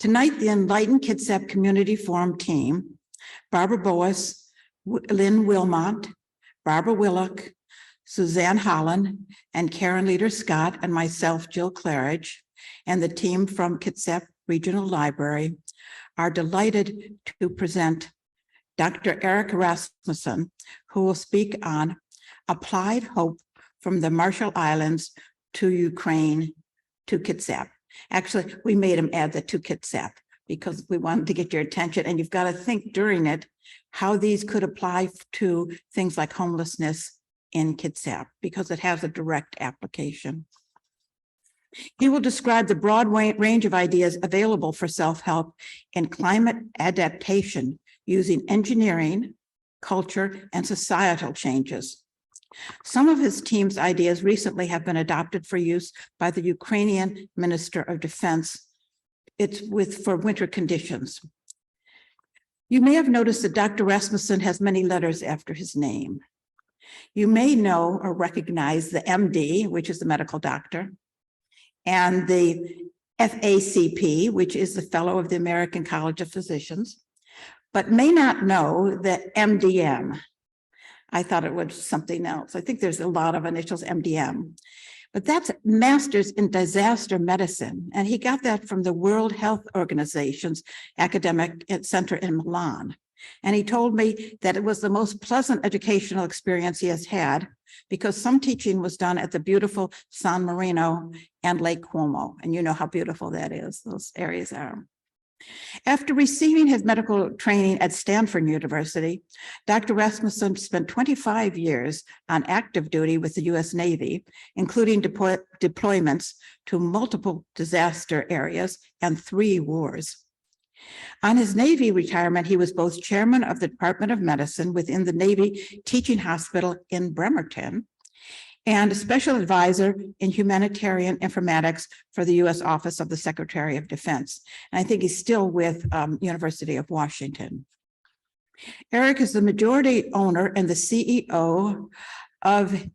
Tonight, the Enlightened Kitsap Community Forum team, Barbara Boas, Lynn Wilmot, Barbara Willock, Suzanne Holland, and Karen Leader-Scott, and myself, Jill Claridge, and the team from Kitsap Regional Library are delighted to present Dr. Eric Rasmussen, who will speak on Applied Hope from the Marshall Islands to Ukraine to Kitsap. Actually, we made him add the to Kitsap because we wanted to get your attention, and you've got to think during it how these could apply to things like homelessness in Kitsap, because it has a direct application. He will describe the broad range of ideas available for self-help in climate adaptation using engineering, culture, and societal changes. Some of his team's ideas recently have been adopted for use by the Ukrainian Ministry of Defense. It's for winter conditions. You may have noticed that Dr. Rasmussen has many letters after his name. You may know or recognize the MD, which is the medical doctor, and the FACP, which is the Fellow of the American College of Physicians, but may not know the MDM. I thought it was something else. I think there's a lot of initials, MDM, but that's Masters in Disaster Medicine. And he got that from the World Health Organization's academic center in Milan. And he told me that it was the most pleasant educational experience he has had because some teaching was done at the beautiful San Marino and Lake Como. And you know how beautiful that is, those areas are. After receiving his medical training at Stanford University, Dr. Rasmussen spent 25 years on active duty with the U.S. Navy, including deployments to multiple disaster areas and 3 wars. On his Navy retirement, he was both chairman of the Department of Medicine within the Navy Teaching Hospital in Bremerton and a special advisor in humanitarian informatics for the U.S. Office of the Secretary of Defense. And I think he's still with University of Washington. Eric is the majority owner and the CEO of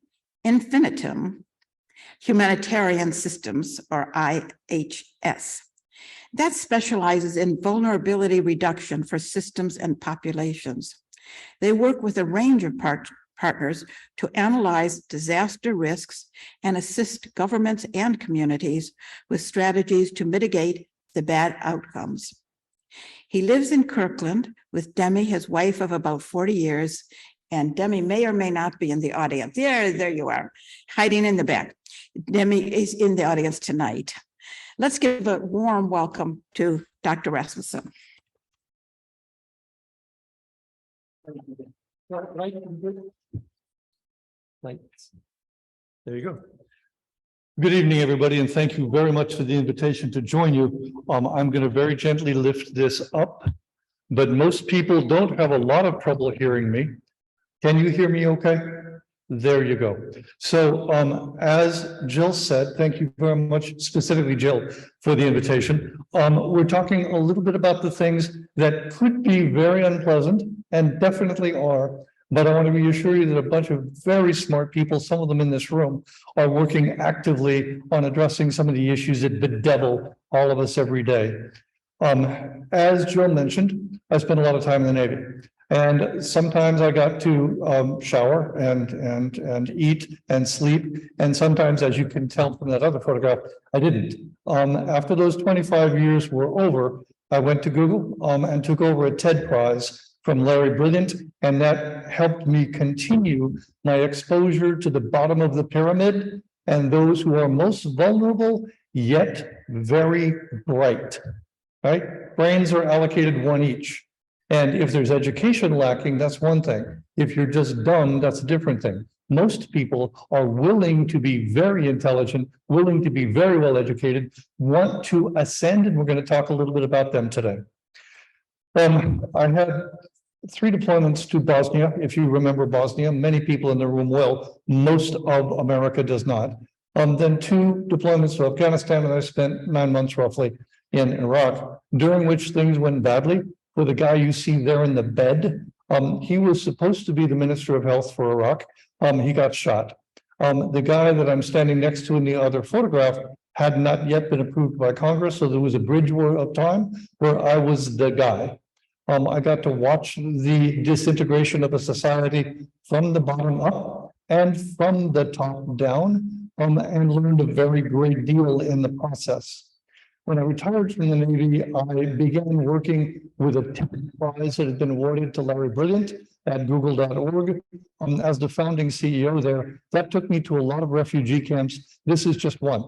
Infinitum Humanitarian Systems, or IHS. That specializes in vulnerability reduction for systems and populations. They work with a range of partners to analyze disaster risks and assist governments and communities with strategies to mitigate the bad outcomes. He lives in Kirkland with Demi, his wife of about 40 years, and Demi may or may not be in the audience. There you are, hiding in the back. Demi is in the audience tonight. Let's give a warm welcome to Dr. Rasmussen. Right. There you go. Good evening, everybody, and thank you very much for the invitation to join you. I'm going to very gently lift this up, but most people don't have a lot of trouble hearing me. Can you hear me okay? There you go. So as Jill said, thank you very much, specifically Jill, for the invitation. We're talking a little bit about the things that could be very unpleasant and definitely are, but I want to reassure you that a bunch of very smart people, some of them in this room, are working actively on addressing some of the issues that bedevil all of us every day. As Jill mentioned, I spent a lot of time in the Navy. And sometimes I got to shower and eat and sleep. And sometimes, as you can tell from that other photograph, I didn't. After those 25 years were over, I went to Google and took over a TED Prize from Larry Brilliant. And that helped me continue my exposure to the bottom of the pyramid and those who are most vulnerable, yet very bright, right? Brains are allocated 1 each. And if there's education lacking, that's one thing. If you're just dumb, that's a different thing. Most people are willing to be very intelligent, willing to be very well educated, want to ascend, and we're going to talk a little bit about them today. I had 3 deployments to Bosnia. If you remember Bosnia, many people in the room will. Most of America does not. Then 2 deployments to Afghanistan, and I spent 9 months roughly in Iraq, during which things went badly. For the guy you see there in the bed, he was supposed to be the Minister of Health for Iraq. He got shot. The guy that I'm standing next to in the other photograph had not yet been approved by Congress, so there was a bridge of time where I was the guy. I got to watch the disintegration of a society from the bottom up and from the top down, and learned a very great deal in the process. When I retired from the Navy, I began working with a tech prize that had been awarded to Larry Brilliant at google.org as the founding CEO there. That took me to a lot of refugee camps. This is just one.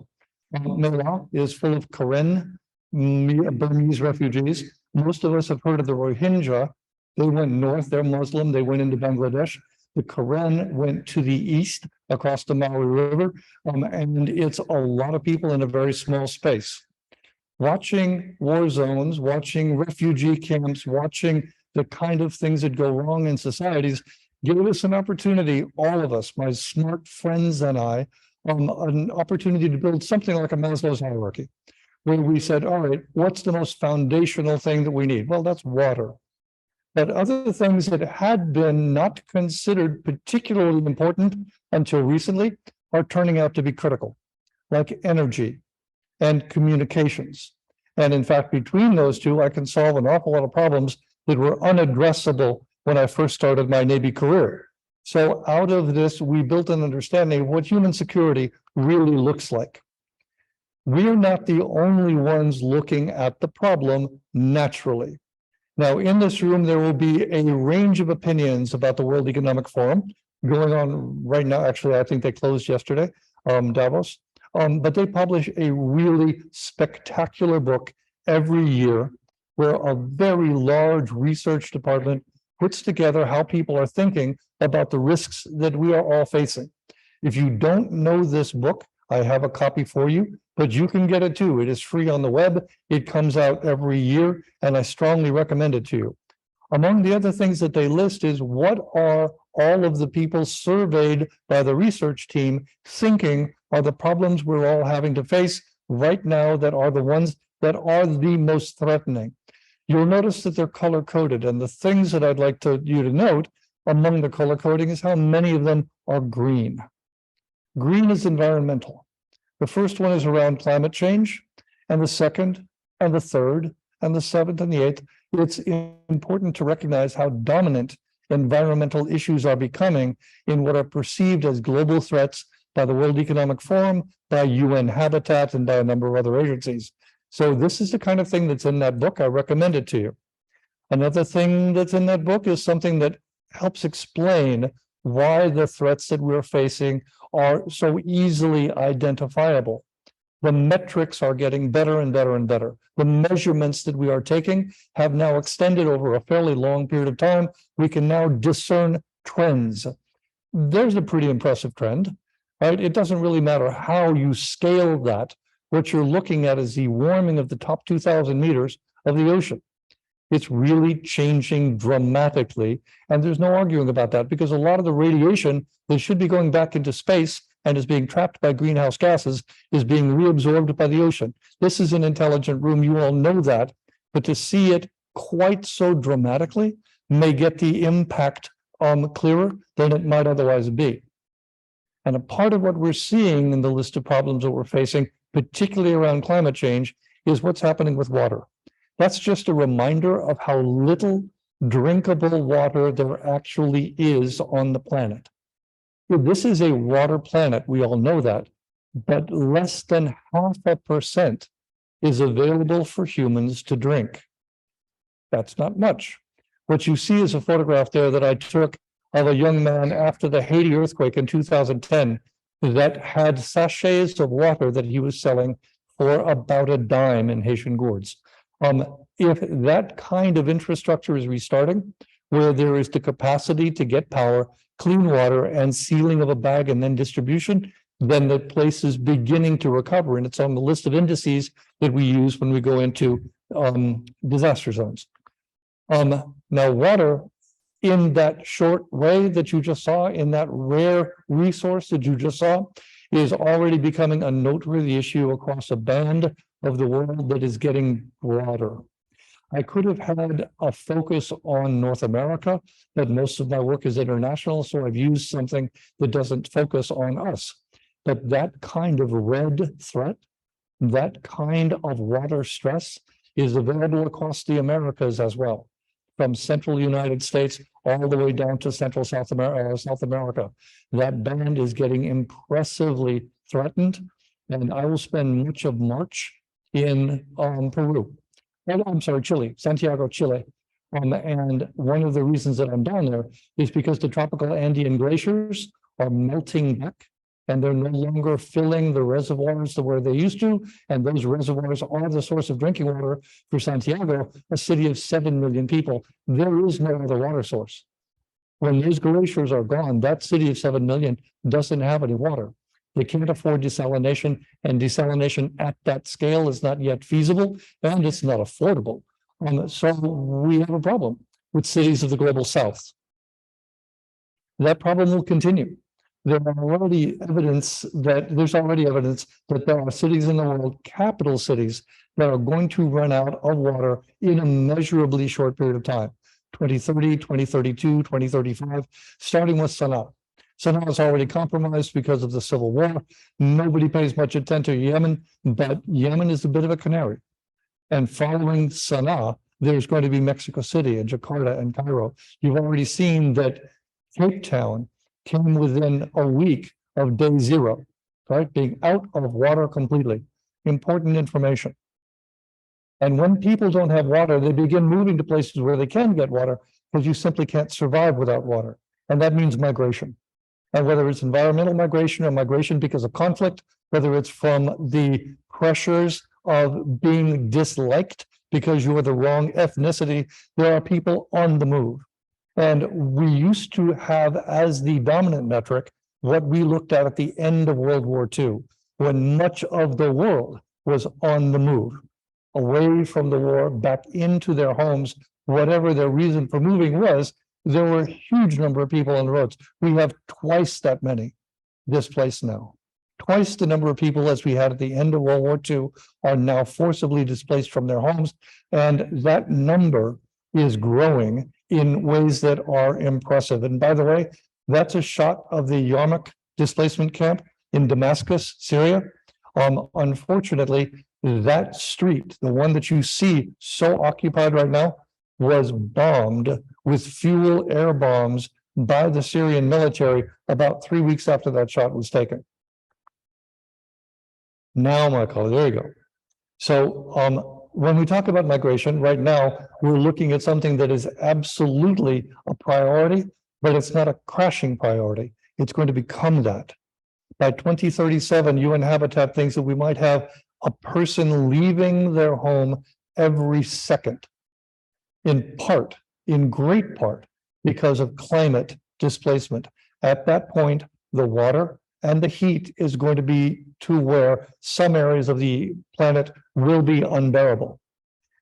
Mela is full of Karen, Burmese refugees. Most of us have heard of the Rohingya. They went north, they're Muslim, they went into Bangladesh. The Karen went to the east across the Maui River, and it's a lot of people in a very small space. Watching war zones, watching refugee camps, watching the kind of things that go wrong in societies gave us an opportunity, all of us, my smart friends and I, an opportunity to build something like a Maslow's hierarchy, where we said, all right, what's the most foundational thing that we need? Well, that's water. But other things that had been not considered particularly important until recently are turning out to be critical, like energy and communications. And in fact, between those two, I can solve an awful lot of problems that were unaddressable when I first started my Navy career. So out of this, we built an understanding of what human security really looks like. We're not the only ones looking at the problem naturally. Now, in this room, there will be a range of opinions about the World Economic Forum going on right now. Actually, I think they closed yesterday, Davos. But they publish a really spectacular book every year where a very large research department puts together how people are thinking about the risks that we are all facing. If you don't know this book, I have a copy for you, but you can get it too. It is free on the web. It comes out every year, and I strongly recommend it to you. Among the other things that they list is what are all of the people surveyed by the research team thinking are the problems we're all having to face right now that are the ones that are the most threatening. You'll notice that they're color-coded, and the things that I'd like you to note among the color coding is how many of them are green. Green is environmental. The first one is around climate change, and the second, and the third, and the seventh, and the eighth. It's important to recognize how dominant environmental issues are becoming in what are perceived as global threats by the World Economic Forum, by UN Habitat, and by a number of other agencies. So this is the kind of thing that's in that book. I recommend it to you. Another thing that's in that book is something that helps explain why the threats that we're facing are so easily identifiable. The metrics are getting better and better and better. The measurements that we are taking have now extended over a fairly long period of time. We can now discern trends. There's a pretty impressive trend, right? It doesn't really matter how you scale that. What you're looking at is the warming of the top 2,000 meters of the ocean. It's really changing dramatically, and there's no arguing about that because a lot of the radiation that should be going back into space and is being trapped by greenhouse gases is being reabsorbed by the ocean. This is an intelligent room, you all know that, but to see it quite so dramatically may get the impact clearer than it might otherwise be. And a part of what we're seeing in the list of problems that we're facing, particularly around climate change, is what's happening with water. That's just a reminder of how little drinkable water there actually is on the planet. This is a water planet, we all know that, but less than 0.5% is available for humans to drink. That's not much. What you see is a photograph there that I took of a young man after the Haiti earthquake in 2010 that had sachets of water that he was selling for about a dime in Haitian gourds. If that kind of infrastructure is restarting, where there is the capacity to get power, clean water, and sealing of a bag and then distribution, then the place is beginning to recover. And it's on the list of indices that we use when we go into disaster zones. Now, water in that short way that you just saw, in that rare resource that you just saw, is already becoming a noteworthy issue across a band of the world that is getting broader. I could have had a focus on North America, but most of my work is international, so I've used something that doesn't focus on us. But that kind of red threat That kind of water stress is available across the Americas as well, from central United States all the way down to central South America. That band is getting impressively threatened, and I will spend much of March in Peru. I'm sorry, Chile, Santiago, Chile. And one of the reasons that I'm down there is because the tropical Andean glaciers are melting back, and they're no longer filling the reservoirs the way they used to. And those reservoirs are the source of drinking water for Santiago, a city of 7 million people. There is no other water source. When those glaciers are gone, that city of 7 million doesn't have any water. They can't afford desalination, and desalination at that scale is not yet feasible, and it's not affordable. So we have a problem with cities of the global south. That problem will continue. There's already evidence that there are cities in the world, capital cities, that are going to run out of water in a measurably short period of time. 2030, 2032, 2035, starting with Sana'a. Sana'a is already compromised because of the civil war. Nobody pays much attention to Yemen, but Yemen is a bit of a canary. And following Sana'a, there's going to be Mexico City and Jakarta and Cairo. You've already seen that Cape Town came within a week of day zero, right? Being out of water completely. Important information. And when people don't have water, they begin moving to places where they can get water, because you simply can't survive without water. And that means migration. And whether it's environmental migration or migration because of conflict, whether it's from the pressures of being disliked because you are the wrong ethnicity, there are people on the move. And we used to have as the dominant metric what we looked at the end of World War II, when much of the world was on the move, away from the war, back into their homes, whatever their reason for moving was. There were a huge number of people on the roads. We have twice that many displaced now. Twice the number of people as we had at the end of World War II are now forcibly displaced from their homes. And that number is growing in ways that are impressive. And by the way, that's a shot of the Yarmouk displacement camp in Damascus, Syria. Unfortunately, that street, the one that you see so occupied right now, was bombed with fuel air bombs by the Syrian military about 3 weeks after that shot was taken. Now, Michael, there you go. So when we talk about migration right now, we're looking at something that is absolutely a priority, but it's not a crashing priority. It's going to become that. By 2037, UN Habitat thinks that we might have a person leaving their home every second, in part, in great part, because of climate displacement. At that point, the water and the heat is going to be to where some areas of the planet will be unbearable.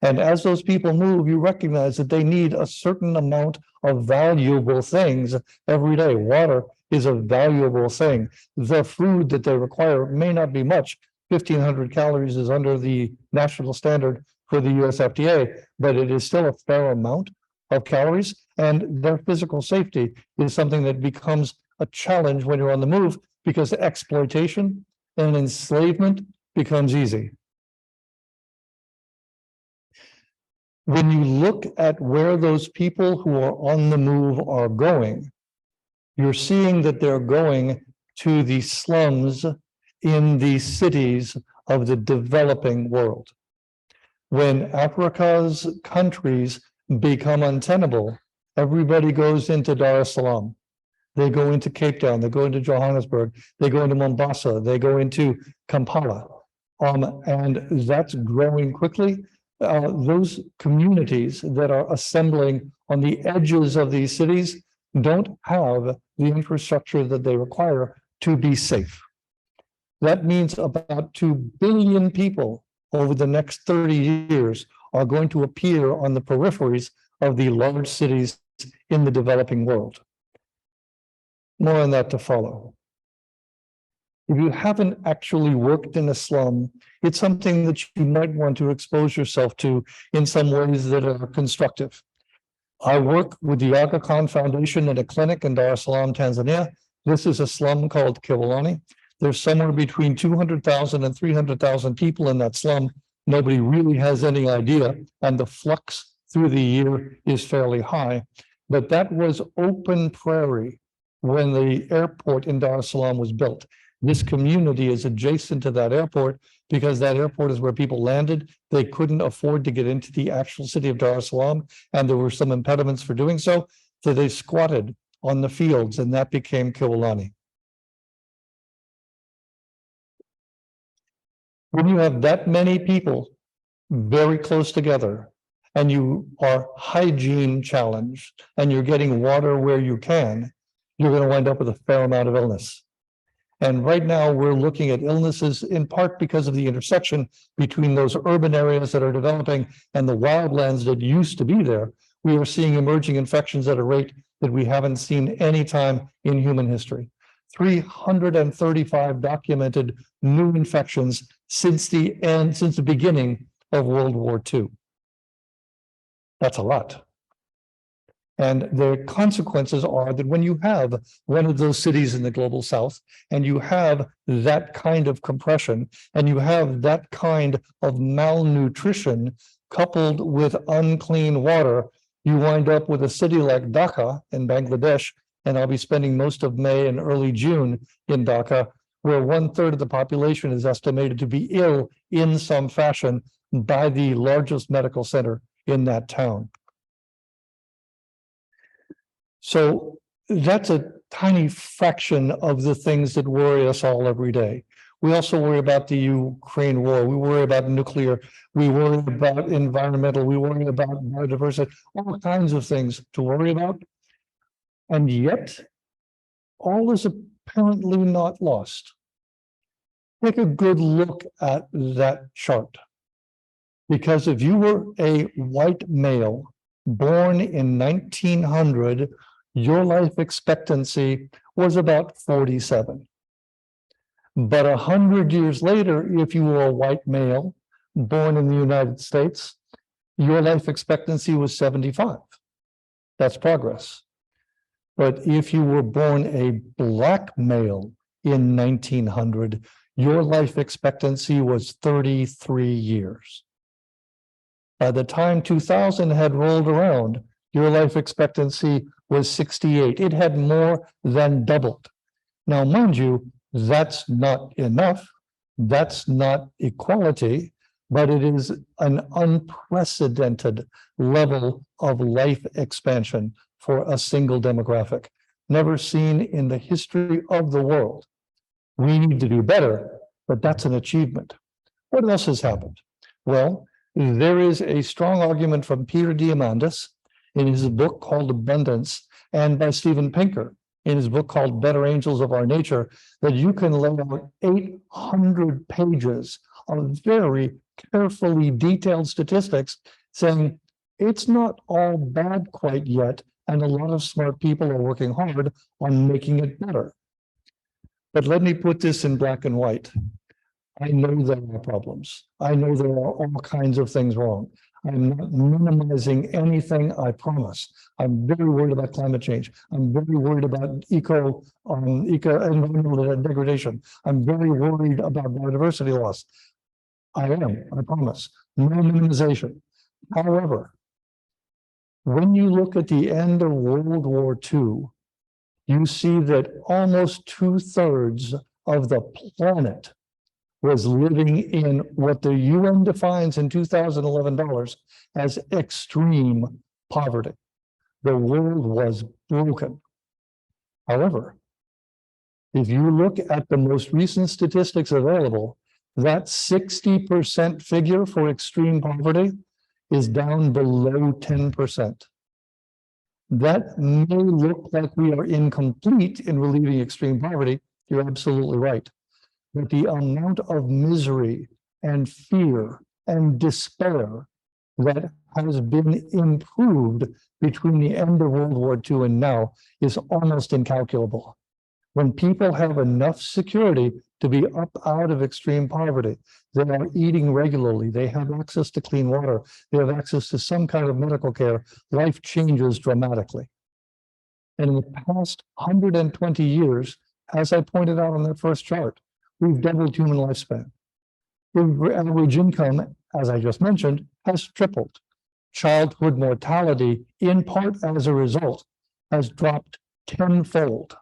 And as those people move, you recognize that they need a certain amount of valuable things every day. Water is a valuable thing. The food that they require may not be much. 1,500 calories is under the national standard for the US FDA, but it is still a fair amount of calories. And their physical safety is something that becomes a challenge when you're on the move, because exploitation and enslavement becomes easy. When you look at where those people who are on the move are going, you're seeing that they're going to the slums in the cities of the developing world. When Africa's countries become untenable, everybody goes into Dar es Salaam. They go into Cape Town, they go into Johannesburg, they go into Mombasa, they go into Kampala. And that's growing quickly. Those communities that are assembling on the edges of these cities don't have the infrastructure that they require to be safe. That means about 2 billion people over the next 30 years are going to appear on the peripheries of the large cities in the developing world. More on that to follow. If you haven't actually worked in a slum, it's something that you might want to expose yourself to in some ways that are constructive. I work with the Aga Khan Foundation at a clinic in Dar es Salaam, Tanzania. This is a slum called Kwajalein. There's somewhere between 200,000 and 300,000 people in that slum. Nobody really has any idea, and the flux through the year is fairly high. But that was open prairie when the airport in Dar es Salaam was built. This community is adjacent to that airport because that airport is where people landed. They couldn't afford to get into the actual city of Dar es Salaam, and there were some impediments for doing so. So they squatted on the fields, and that became Kwajalein. When you have that many people very close together, and you are hygiene challenged, and you're getting water where you can, you're going to wind up with a fair amount of illness. And right now we're looking at illnesses in part because of the intersection between those urban areas that are developing and the wildlands that used to be there. We are seeing emerging infections at a rate that we haven't seen any time in human history. 335 documented new infections since the beginning of World War II. That's a lot. And the consequences are that when you have one of those cities in the global south, and you have that kind of compression, and you have that kind of malnutrition coupled with unclean water, you wind up with a city like Dhaka in Bangladesh, and I'll be spending most of May and early June in Dhaka, where 1/3 of the population is estimated to be ill in some fashion by the largest medical center in that town. So that's a tiny fraction of the things that worry us all every day. We also worry about the Ukraine war. We worry about nuclear. We worry about environmental. We worry about biodiversity, all kinds of things to worry about. And yet, all is apparently not lost. Take a good look at that chart. Because if you were a white male born in 1900, your life expectancy was about 47. But 100 years later, if you were a white male born in the United States, your life expectancy was 75. That's progress. But if you were born a black male in 1900, your life expectancy was 33 years. By the time 2000 had rolled around, your life expectancy was 68. It had more than doubled. Now, mind you, that's not enough. That's not equality, but it is an unprecedented level of life expansion for a single demographic, never seen in the history of the world. We need to do better, but that's an achievement. What else has happened? Well, there is a strong argument from Peter Diamandis in his book called Abundance, and by Steven Pinker in his book called Better Angels of Our Nature, that you can lay out 800 pages of very carefully detailed statistics saying it's not all bad quite yet, and a lot of smart people are working hard on making it better. But let me put this in black and white. I know there are problems. I know there are all kinds of things wrong. I'm not minimizing anything, I promise. I'm very worried about climate change. I'm very worried about environmental degradation. I'm very worried about biodiversity loss. I promise. No minimization. However, when you look at the end of World War II, you see that almost 2/3 of the planet was living in what the UN defines in 2011 dollars as extreme poverty. The world was broken. However, if you look at the most recent statistics available, that 60% figure for extreme poverty is down below 10%. That may look like we are incomplete in relieving extreme poverty. You're absolutely right. But the amount of misery and fear and despair that has been improved between the end of World War II and now is almost incalculable. When people have enough security to be up out of extreme poverty, they are eating regularly, they have access to clean water, they have access to some kind of medical care, life changes dramatically. And in the past 120 years, as I pointed out on that first chart, we've doubled human lifespan. The average income, as I just mentioned, has tripled. Childhood mortality, in part as a result, has dropped tenfold.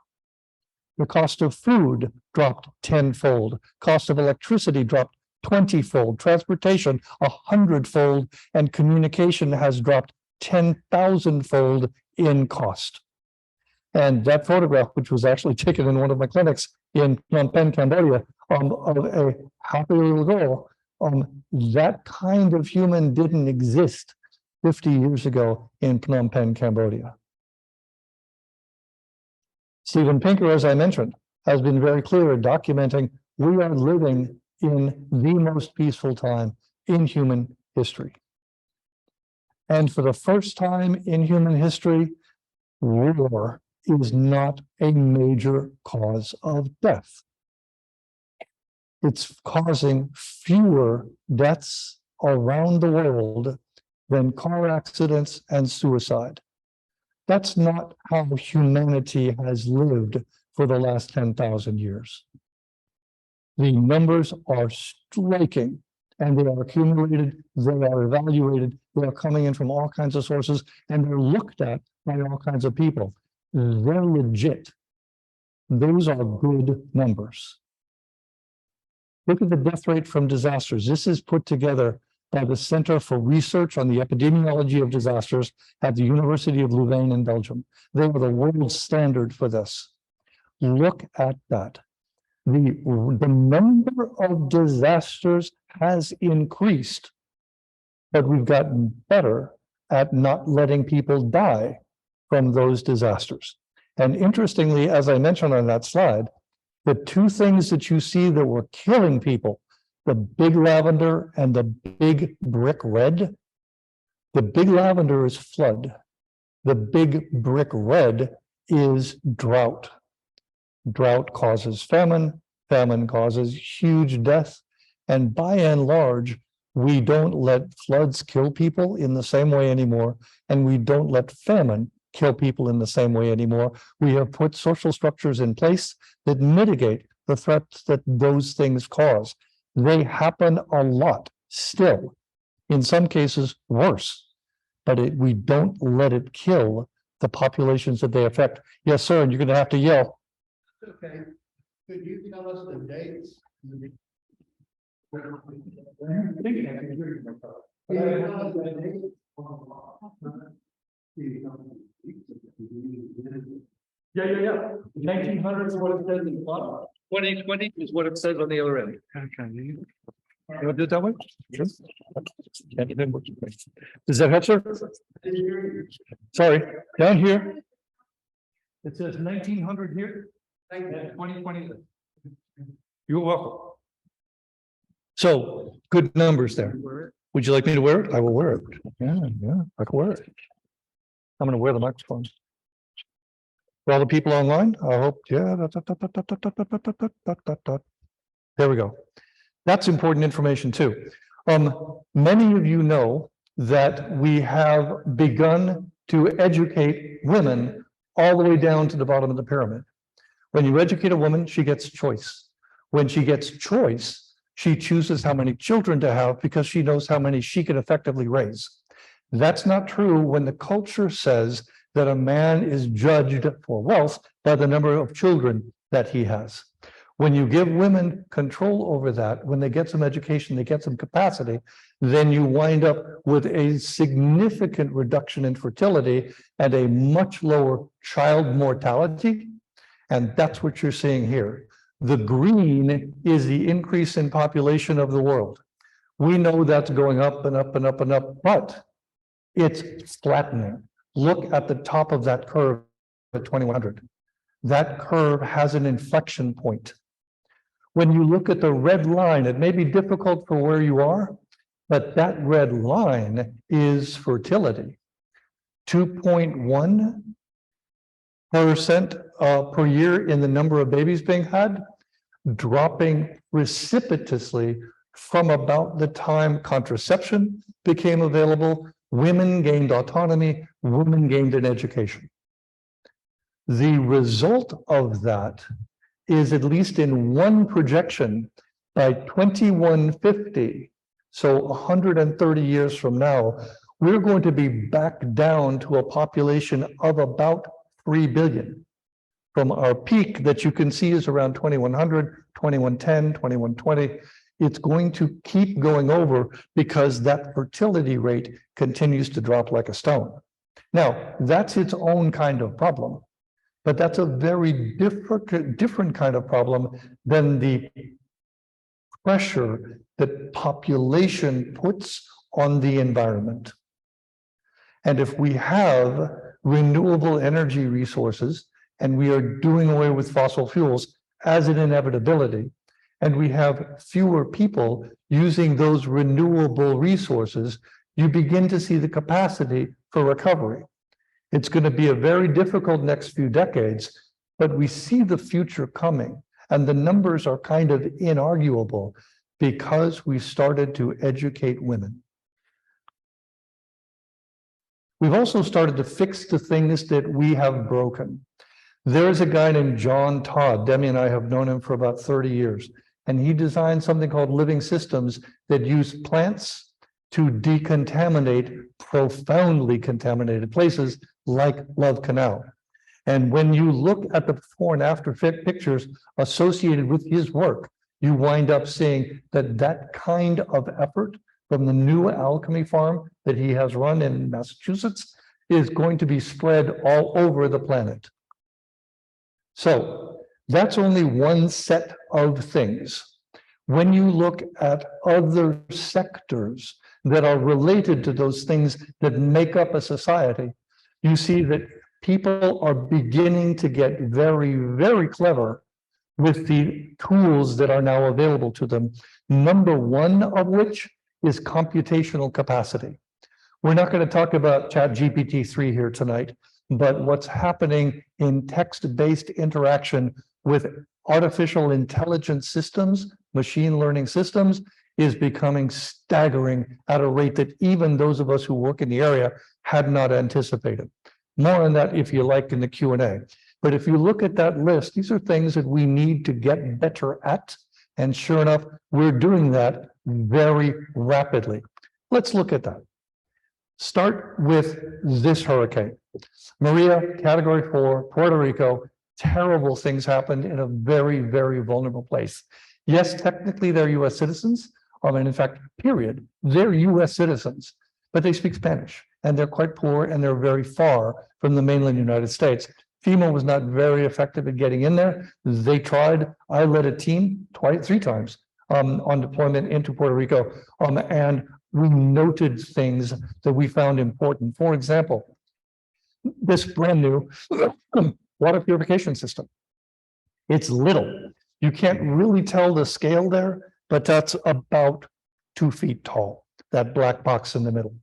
The cost of food dropped tenfold. Cost of electricity dropped 20-fold. Transportation 100-fold, and communication has dropped 10,000-fold in cost. And that photograph, which was actually taken in one of my clinics in Phnom Penh, Cambodia, of a happy little girl, that kind of human didn't exist 50 years ago in Phnom Penh, Cambodia. Steven Pinker, as I mentioned, has been very clear in documenting we are living in the most peaceful time in human history. And for the first time in human history, war is not a major cause of death. It's causing fewer deaths around the world than car accidents and suicide. That's not how humanity has lived for the last 10,000 years. The numbers are striking, and they are accumulated, they are evaluated, they are coming in from all kinds of sources, and they're looked at by all kinds of people. They're legit. Those are good numbers. Look at the death rate from disasters. This is put together by the Center for Research on the Epidemiology of Disasters at the University of Louvain in Belgium. They are the world standard for this. Look at that. The number of disasters has increased, but we've gotten better at not letting people die from those disasters. And interestingly, as I mentioned on that slide, the two things that you see that were killing people, the big lavender and the big brick red. The big lavender is flood. The big brick red is drought. Drought causes famine. Famine causes huge death. And by and large, we don't let floods kill people in the same way anymore. And we don't let famine kill people in the same way anymore. We have put social structures in place that mitigate the threats that those things cause. They happen a lot still, in some cases worse, but we don't let it kill the populations that they affect. Yes, sir, and you're going to have to yell. Okay, could you tell us the dates? Yeah. 1900 is what it says in the bottom. 2020 is what it says on the other end. Okay. You want to do it that way? Sure. Does that help, sir? Sorry, down here. It says 1900 here. 2020. You're welcome. So good numbers there. Would you like me to wear it? I will wear it. Yeah, I can wear it. I'm going to wear the microphone. For all the people online, I hope, yeah. There we go. That's important information too. Many of you know that we have begun to educate women all the way down to the bottom of the pyramid. When you educate a woman, she gets choice. When she gets choice, she chooses how many children to have because she knows how many she can effectively raise. That's not true when the culture says that a man is judged for wealth by the number of children that he has. When you give women control over that, when they get some education, they get some capacity, then you wind up with a significant reduction in fertility and a much lower child mortality. And that's what you're seeing here. The green is the increase in population of the world. We know that's going up and up and up and up, but it's flattening. Look at the top of that curve at 2100. That curve has an inflection point. When you look at the red line, it may be difficult for where you are, but that red line is fertility. 2.1% per year in the number of babies being had, dropping precipitously from about the time contraception became available. Women gained autonomy, women gained an education. The result of that is, at least in one projection, by 2150, so 130 years from now, we're going to be back down to a population of about 3 billion. From our peak that you can see is around 2100, 2110, 2120. It's going to keep going over because that fertility rate continues to drop like a stone. Now, that's its own kind of problem, but that's a very different kind of problem than the pressure that population puts on the environment. And if we have renewable energy resources and we are doing away with fossil fuels as an inevitability, and we have fewer people using those renewable resources, you begin to see the capacity for recovery. It's going to be a very difficult next few decades, but we see the future coming, and the numbers are kind of inarguable because we started to educate women. We've also started to fix the things that we have broken. There's a guy named John Todd. Demi and I have known him for about 30 years, and he designed something called living systems that use plants to decontaminate profoundly contaminated places like Love Canal. And when you look at the before and after pictures associated with his work, you wind up seeing that that kind of effort from the new alchemy farm that he has run in Massachusetts is going to be spread all over the planet. So that's only one set of things. When you look at other sectors that are related to those things that make up a society, you see that people are beginning to get very, very clever with the tools that are now available to them. Number one of which is computational capacity. We're not going to talk about ChatGPT-3 here tonight, but what's happening in text-based interaction with artificial intelligence systems, machine learning systems, is becoming staggering at a rate that even those of us who work in the area had not anticipated. More on that, if you like, in the Q&A. But if you look at that list, these are things that we need to get better at. And sure enough, we're doing that very rapidly. Let's look at that. Start with this hurricane. Maria, Category 4, Puerto Rico. Terrible things happened in a very, very vulnerable place. Yes, technically they're U.S. citizens, and in fact, period, they're U.S. citizens, but they speak Spanish, and they're quite poor, and they're very far from the mainland United States. FEMA was not very effective at getting in there. They tried. I led a team three times on deployment into Puerto Rico, and we noted things that we found important. For example, this brand new water purification system. It's little. You can't really tell the scale there, but that's about 2 feet tall, that black box in the middle.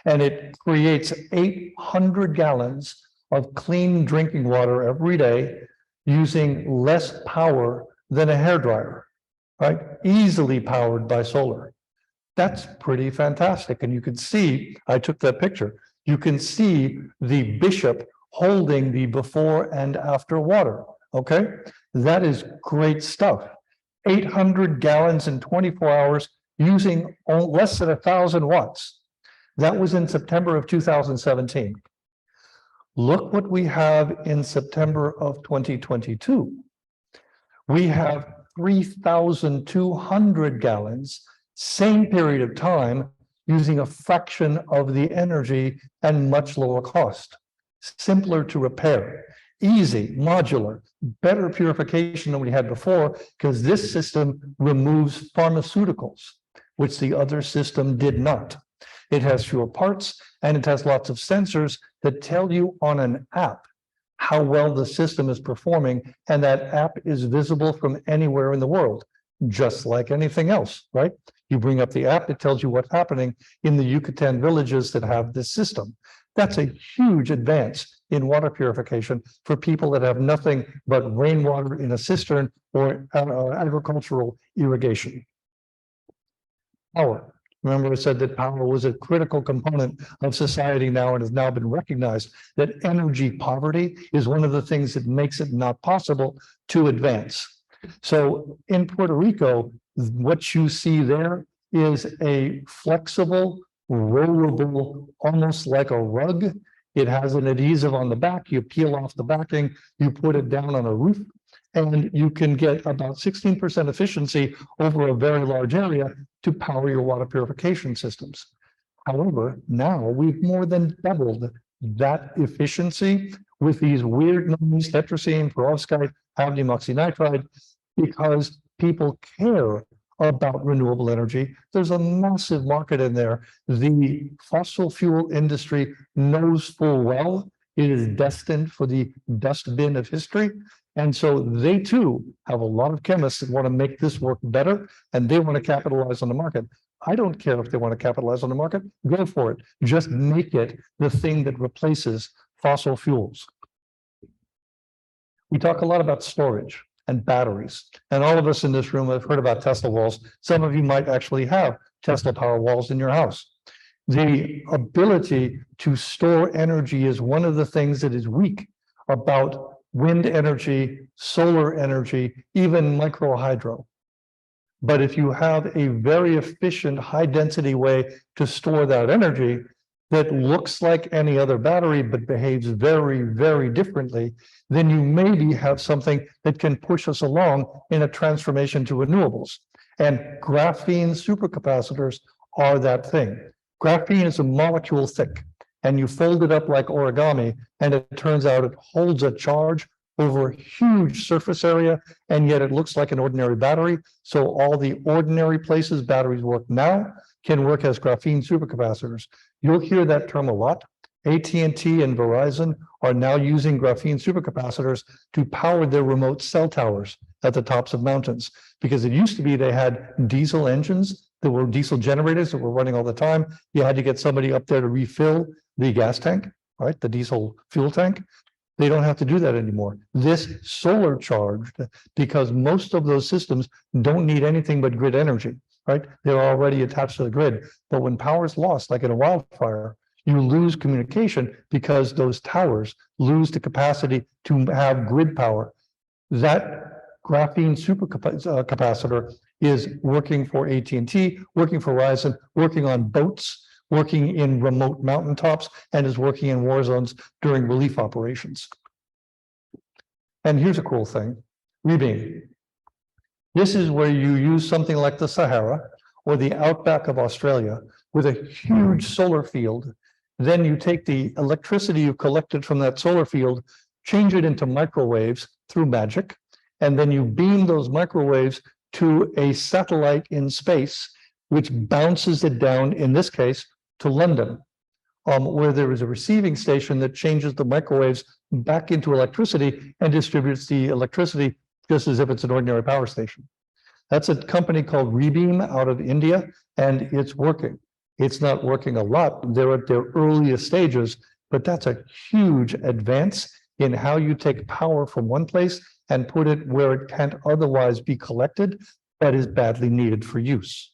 And it creates 800 gallons of clean drinking water every day using less power than a hairdryer, right? Easily powered by solar. That's pretty fantastic. And you can see, I took that picture, you can see the bishop holding the before and after water, okay? That is great stuff. 800 gallons in 24 hours using less than 1,000 watts. That was in September of 2017. Look what we have in September of 2022. We have 3,200 gallons, same period of time, using a fraction of the energy and much lower cost. Simpler to repair, easy, modular, better purification than we had before, because this system removes pharmaceuticals, which the other system did not. It has fewer parts, and it has lots of sensors that tell you on an app how well the system is performing, and that app is visible from anywhere in the world, just like anything else, right? You bring up the app, it tells you what's happening in the Yucatan villages that have this system. That's a huge advance in water purification for people that have nothing but rainwater in a cistern or agricultural irrigation. Power. Remember, I said that power was a critical component of society now and has now been recognized that energy poverty is one of the things that makes it not possible to advance. So in Puerto Rico, what you see there is a flexible, rollable, almost like a rug. It has an adhesive on the back. You peel off the backing, you put it down on a roof, and you can get about 16% efficiency over a very large area to power your water purification systems. However, now we've more than doubled that efficiency with these weird names, tetrazine, perovskite, hafnium oxynitride, because people care about renewable energy. There's a massive market in there. The fossil fuel industry knows full well it is destined for the dustbin of history. And so they too have a lot of chemists that want to make this work better, and they want to capitalize on the market. I don't care if they want to capitalize on the market, go for it. Just make it the thing that replaces fossil fuels. We talk a lot about storage and batteries, and all of us in this room have heard about Tesla walls. Some of you might actually have Tesla power walls in your house. The ability to store energy is one of the things that is weak about wind energy, solar energy, even micro hydro. But if you have a very efficient, high density way to store that energy that looks like any other battery, but behaves very, very differently, then you maybe have something that can push us along in a transformation to renewables. And graphene supercapacitors are that thing. Graphene is a molecule thick, and you fold it up like origami, and it turns out it holds a charge over a huge surface area, and yet it looks like an ordinary battery. So all the ordinary places batteries work now can work as graphene supercapacitors. You'll hear that term a lot. AT&T and Verizon are now using graphene supercapacitors to power their remote cell towers at the tops of mountains, because it used to be they had diesel engines. There were diesel generators that were running all the time. You had to get somebody up there to refill the gas tank, right? The diesel fuel tank. They don't have to do that anymore. This solar charged, because most of those systems don't need anything but grid energy, right? They're already attached to the grid. But when power is lost, like in a wildfire, you lose communication because those towers lose the capacity to have grid power. That graphene supercapacitor is working for AT&T, working for Verizon, working on boats, working in remote mountaintops, and is working in war zones during relief operations. And here's a cool thing, rebeam. This is where you use something like the Sahara or the outback of Australia with a huge solar field. Then you take the electricity you've collected from that solar field, change it into microwaves through magic, and then you beam those microwaves to a satellite in space, which bounces it down, in this case, to London, where there is a receiving station that changes the microwaves back into electricity and distributes the electricity just as if it's an ordinary power station. That's a company called Rebeam out of India, and it's working. It's not working a lot. They're at their earliest stages, but that's a huge advance in how you take power from one place and put it where it can't otherwise be collected, but is badly needed for use.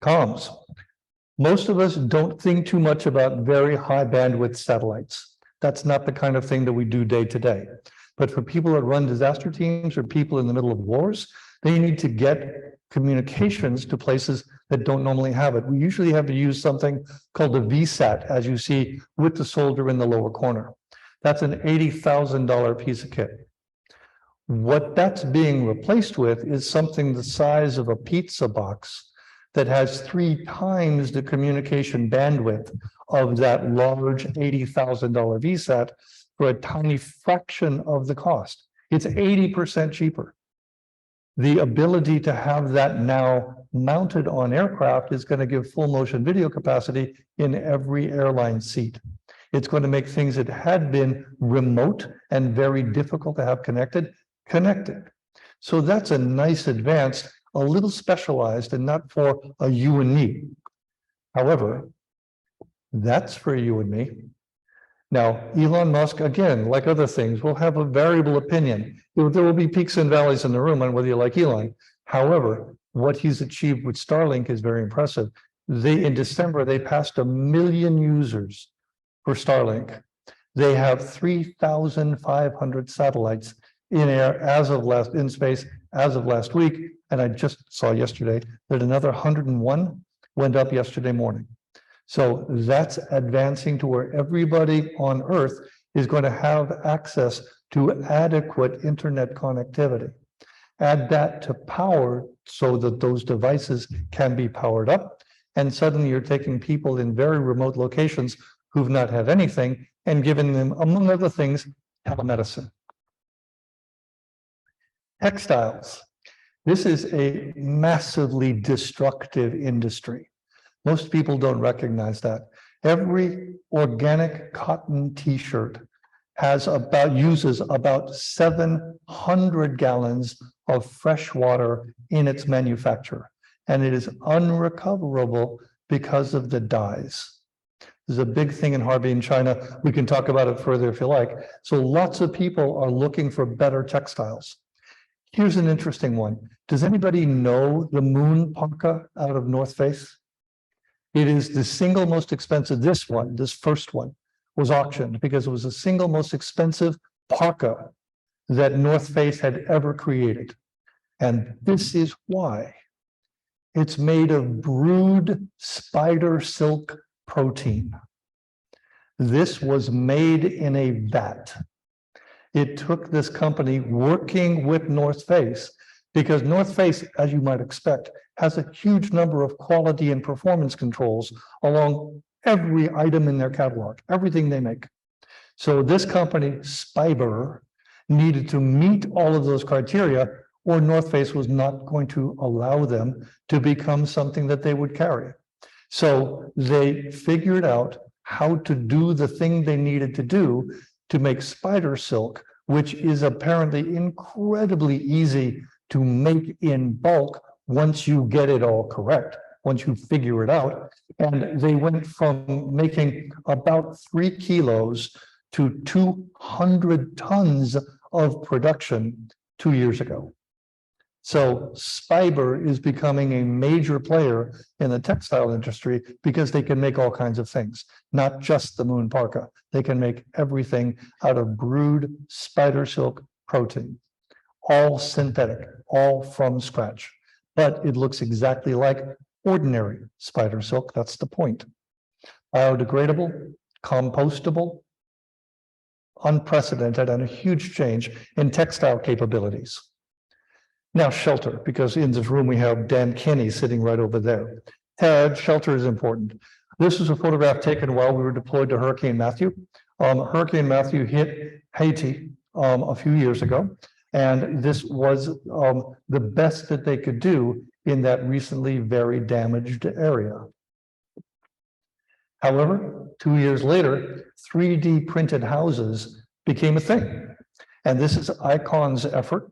Comms. Most of us don't think too much about very high bandwidth satellites. That's not the kind of thing that we do day to day. But for people that run disaster teams or people in the middle of wars, they need to get communications to places that don't normally have it. We usually have to use something called a VSAT, as you see with the soldier in the lower corner. That's an $80,000 piece of kit. What that's being replaced with is something the size of a pizza box that has 3 times the communication bandwidth of that large $80,000 VSAT for a tiny fraction of the cost. It's 80% cheaper. The ability to have that now mounted on aircraft is going to give full motion video capacity in every airline seat. It's going to make things that had been remote and very difficult to have connected. So that's a nice advance, a little specialized and not for a you and me. However, that's for you and me. Now, Elon Musk, again, like other things, will have a variable opinion. There will be peaks and valleys in the room on whether you like Elon. However, what he's achieved with Starlink is very impressive. In December, they passed 1 million users for Starlink. They have 3,500 satellites in air in space as of last week. And I just saw yesterday that another 101 went up yesterday morning. So that's advancing to where everybody on Earth is going to have access to adequate internet connectivity. Add that to power so that those devices can be powered up. And suddenly you're taking people in very remote locations who've not had anything and giving them, among other things, telemedicine. Textiles. This is a massively destructive industry. Most people don't recognize that. Every organic cotton t-shirt uses about 700 gallons of fresh water in its manufacture, and it is unrecoverable because of the dyes. There's a big thing in Harbin, China. We can talk about it further if you like. So lots of people are looking for better textiles. Here's an interesting one. Does anybody know the moon parka out of North Face? It is the single most expensive. This first one was auctioned because it was the single most expensive parka that North Face had ever created. And this is why. It's made of brewed spider silk protein. This was made in a vat. It took this company working with North Face, because North Face, as you might expect, has a huge number of quality and performance controls along every item in their catalog, everything they make. So this company, Spiber, needed to meet all of those criteria, or North Face was not going to allow them to become something that they would carry. So they figured out how to do the thing they needed to do to make spider silk, which is apparently incredibly easy to make in bulk once you get it all correct, once you figure it out. And they went from making about 3 kilos to 200 tons of production 2 years ago. So Spiber is becoming a major player in the textile industry because they can make all kinds of things, not just the moon parka. They can make everything out of brewed spider silk protein, all synthetic, all from scratch. But it looks exactly like ordinary spider silk. That's the point. Biodegradable, compostable, unprecedented, and a huge change in textile capabilities. Now, shelter, because in this room we have Dan Kinney sitting right over there. Shelter is important. This is a photograph taken while we were deployed to Hurricane Matthew. Hurricane Matthew hit Haiti a few years ago, and this was the best that they could do in that recently very damaged area. However, 2 years later, 3D printed houses became a thing. And this is ICON's effort.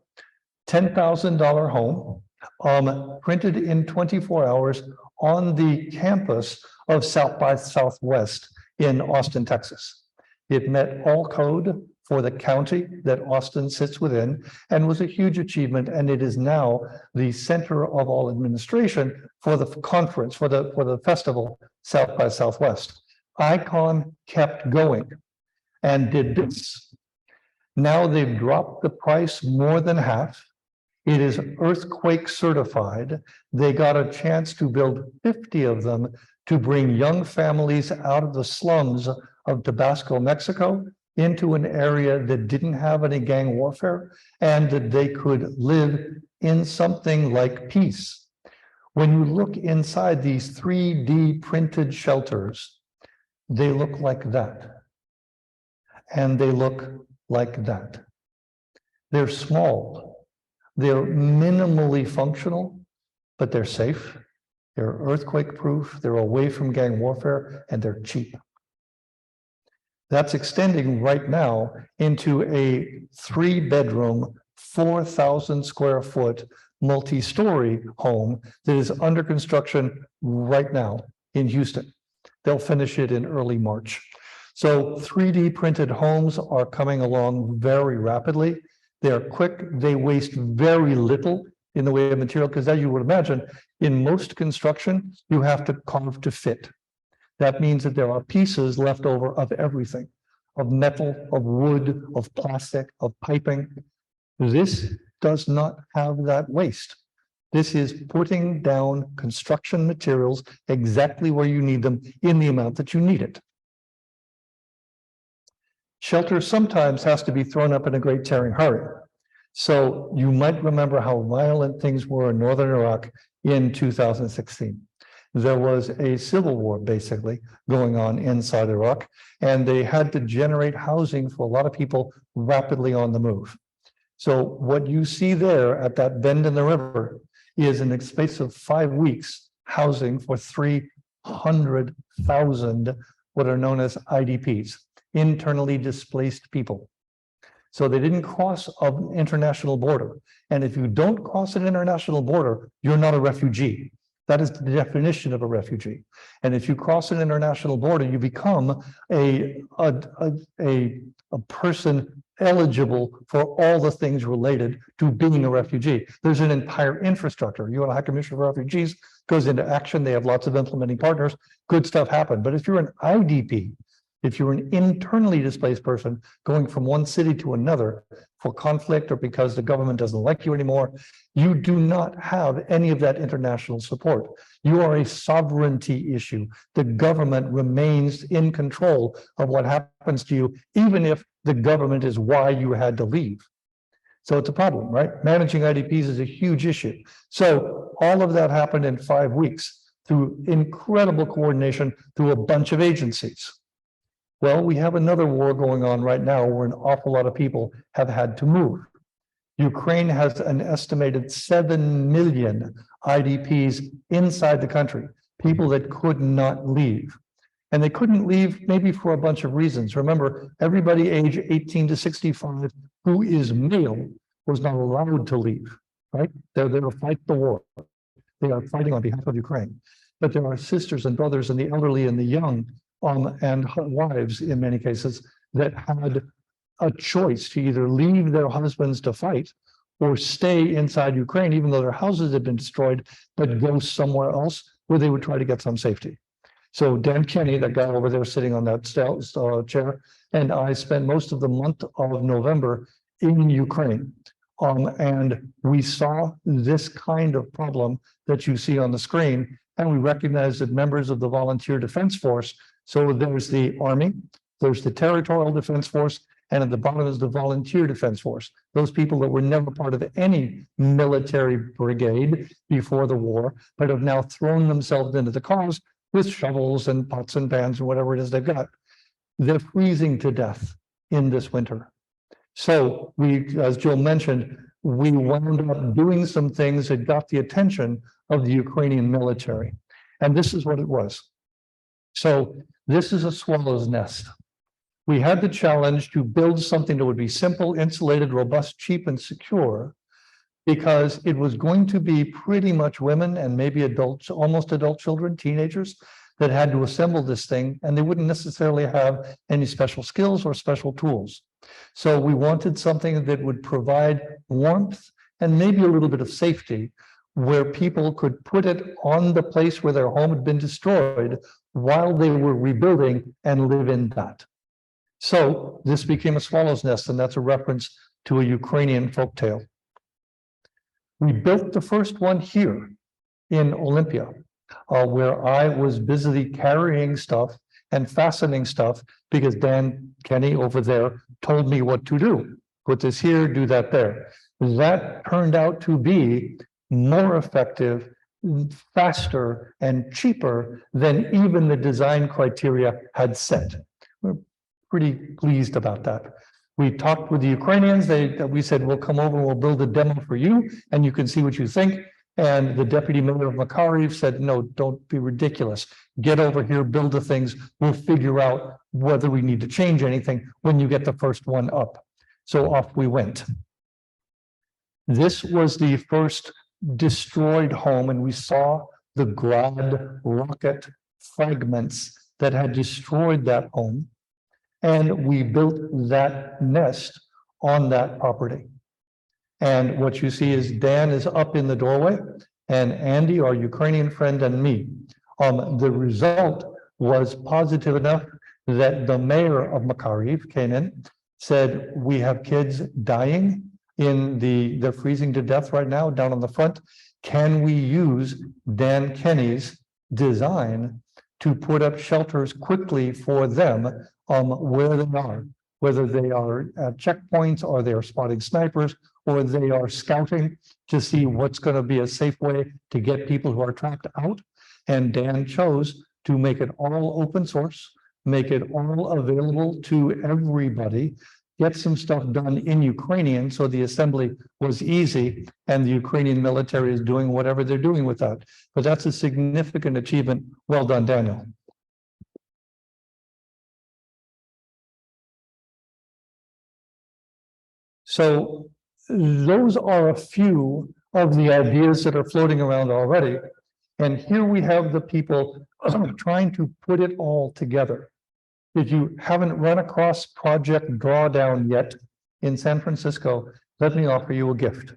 $10,000 home, printed in 24 hours on the campus of South by Southwest in Austin, Texas. It met all code for the county that Austin sits within and was a huge achievement. And it is now the center of all administration for the conference, for the festival, South by Southwest. ICON kept going and did this. Now they've dropped the price more than half. It is earthquake certified. They got a chance to build 50 of them to bring young families out of the slums of Tabasco, Mexico, into an area that didn't have any gang warfare and that they could live in something like peace. When you look inside these 3D printed shelters, they look like that. And they look like that. They're small. They're minimally functional, but they're safe. They're earthquake proof. They're away from gang warfare, and they're cheap. That's extending right now into a 3-bedroom, 4,000 square foot, multi-story home that is under construction right now in Houston. They'll finish it in early March. So 3D printed homes are coming along very rapidly. They're quick, they waste very little in the way of material, because as you would imagine, in most construction, you have to carve to fit. That means that there are pieces left over of everything, of metal, of wood, of plastic, of piping. This does not have that waste. This is putting down construction materials exactly where you need them in the amount that you need it. Shelter sometimes has to be thrown up in a great tearing hurry. So you might remember how violent things were in northern Iraq in 2016. There was a civil war basically going on inside Iraq, and they had to generate housing for a lot of people rapidly on the move. So what you see there at that bend in the river is in the space of 5 weeks, housing for 300,000 what are known as IDPs, internally displaced people. So they didn't cross an international border. And if you don't cross an international border, you're not a refugee. That is the definition of a refugee. And if you cross an international border, you become a person eligible for all the things related to being a refugee. There's an entire infrastructure. UN High Commission for Refugees goes into action. They have lots of implementing partners. Good stuff happened. But if you're an IDP, if you're an internally displaced person going from one city to another for conflict or because the government doesn't like you anymore, you do not have any of that international support. You are a sovereignty issue. The government remains in control of what happens to you, even if the government is why you had to leave. So it's a problem, right? Managing IDPs is a huge issue. So all of that happened in 5 weeks through incredible coordination through a bunch of agencies. Well, we have another war going on right now where an awful lot of people have had to move. Ukraine has an estimated 7 million IDPs inside the country, people that could not leave. And they couldn't leave maybe for a bunch of reasons. Remember, everybody age 18 to 65 who is male was not allowed to leave, right? They're there to fight the war. They are fighting on behalf of Ukraine. But there are sisters and brothers and the elderly and the young and wives in many cases that had a choice to either leave their husbands to fight or stay inside Ukraine, even though their houses had been destroyed, but go somewhere else where they would try to get some safety. So Dan Kenny, that guy over there sitting on that chair, and I spent most of the month of November in Ukraine. And we saw this kind of problem that you see on the screen, and we recognized that members of the Volunteer Defense Force. So there's the Army, there's the Territorial Defense Force, and at the bottom is the Volunteer Defense Force. Those people that were never part of any military brigade before the war, but have now thrown themselves into the cause with shovels and pots and pans and whatever it is they've got. They're freezing to death in this winter. So we, as Jill mentioned, we wound up doing some things that got the attention of the Ukrainian military. And this is what it was. So this is a swallow's nest. We had the challenge to build something that would be simple, insulated, robust, cheap, and secure, because it was going to be pretty much women and maybe adults, almost adult children, teenagers, that had to assemble this thing, and they wouldn't necessarily have any special skills or special tools. So we wanted something that would provide warmth and maybe a little bit of safety, where people could put it on the place where their home had been destroyed while they were rebuilding and live in that. So this became a swallow's nest, and that's a reference to a Ukrainian folktale. We built the first one here in Olympia, where I was busily carrying stuff and fastening stuff because Dan Kenny over there told me what to do. Put this here, do that there. That turned out to be more effective, faster, and cheaper than even the design criteria had set. We're pretty pleased about that. We talked with the Ukrainians. We said, we'll come over, we'll build a demo for you, and you can see what you think. And the deputy mayor of Makariv said, no, don't be ridiculous. Get over here, build the things. We'll figure out whether we need to change anything when you get the first one up. So off we went. This was the first destroyed home, and we saw the Grad rocket fragments that had destroyed that home. And we built that nest on that property. And what you see is Dan is up in the doorway, and Andy, our Ukrainian friend, and me. The result was positive enough that the mayor of Makariv came in, said, we have kids dying they're freezing to death right now down on the front. Can we use Dan Kenny's design to put up shelters quickly for them where they are, whether they are at checkpoints or they are spotting snipers or they are scouting to see what's going to be a safe way to get people who are trapped out. And Dan chose to make it all open source, make it all available to everybody, get some stuff done in Ukrainian so the assembly was easy, and the Ukrainian military is doing whatever they're doing with that. But that's a significant achievement. Well done, Daniel. So those are a few of the ideas that are floating around already. And here we have the people trying to put it all together. If you haven't run across Project Drawdown yet in San Francisco, let me offer you a gift.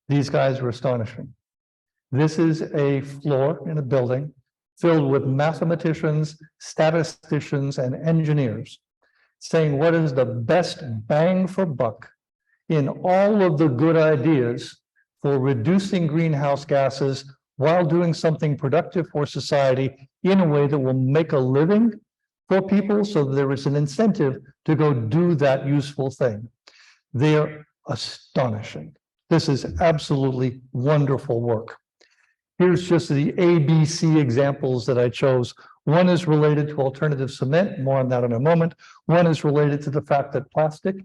These guys were astonishing. This is a floor in a building filled with mathematicians, statisticians, and engineers saying what is the best bang for buck in all of the good ideas for reducing greenhouse gases while doing something productive for society in a way that will make a living for people, so there is an incentive to go do that useful thing. They're astonishing. This is absolutely wonderful work. Here's just the ABC examples that I chose. One is related to alternative cement, more on that in a moment. One is related to the fact that plastic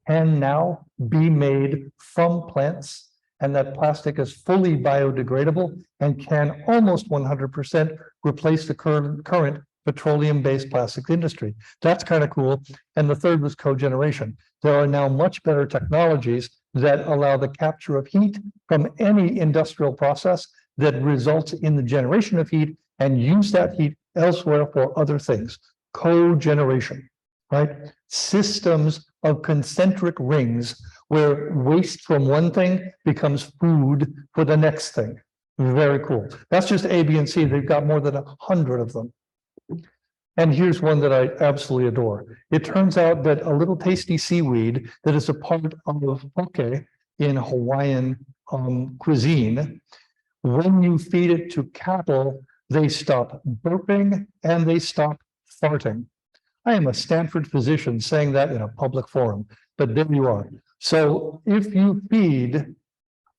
can now be made from plants, and that plastic is fully biodegradable and can almost 100% replace the current petroleum-based plastic industry. That's kind of cool. And the third was cogeneration. There are now much better technologies that allow the capture of heat from any industrial process that results in the generation of heat and use that heat elsewhere for other things. Cogeneration, right? Systems of concentric rings where waste from one thing becomes food for the next thing. Very cool. That's just A, B, and C. They've got more than 100 of them. And here's one that I absolutely adore. It turns out that a little tasty seaweed that is a part of poke in Hawaiian cuisine, when you feed it to cattle, they stop burping and they stop farting. I am a Stanford physician saying that in a public forum, but there you are. So if you feed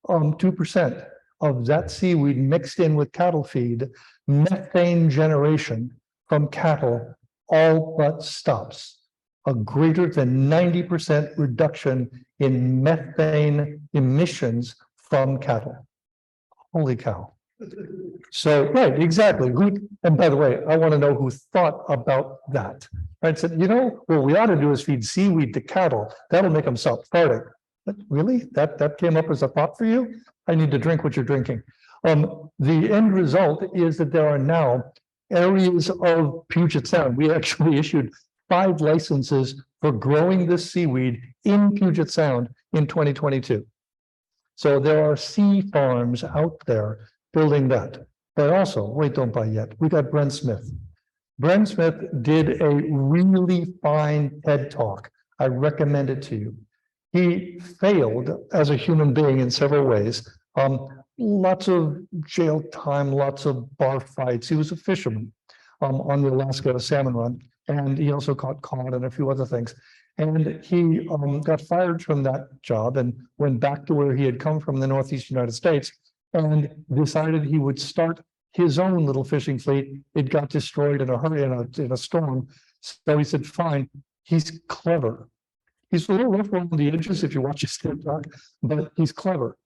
2% of that seaweed mixed in with cattle feed, methane generation from cattle all but stops. A greater than 90% reduction in methane emissions from cattle. Holy cow. So, right, exactly. And by the way, I want to know who thought about that. Right, said, you know, what we ought to do is feed seaweed to cattle. That'll make them stop farting. But really? That came up as a thought for you? I need to drink what you're drinking. The end result is that there are now areas of Puget Sound. We actually issued 5 licenses for growing this seaweed in Puget Sound in 2022. So there are sea farms out there building that. But also, wait, don't buy yet. We got Brent Smith. Brent Smith did a really fine TED Talk. I recommend it to you. He failed as a human being in several ways. Lots of jail time, lots of bar fights. He was a fisherman on the Alaska salmon run, and he also caught cod and a few other things. And he got fired from that job and went back to where he had come from, the Northeast United States, and decided he would start his own little fishing fleet. It got destroyed in a hurry, in a storm. So he said, fine, he's clever. He's a little rough around the edges if you watch his TED Talk, but he's clever.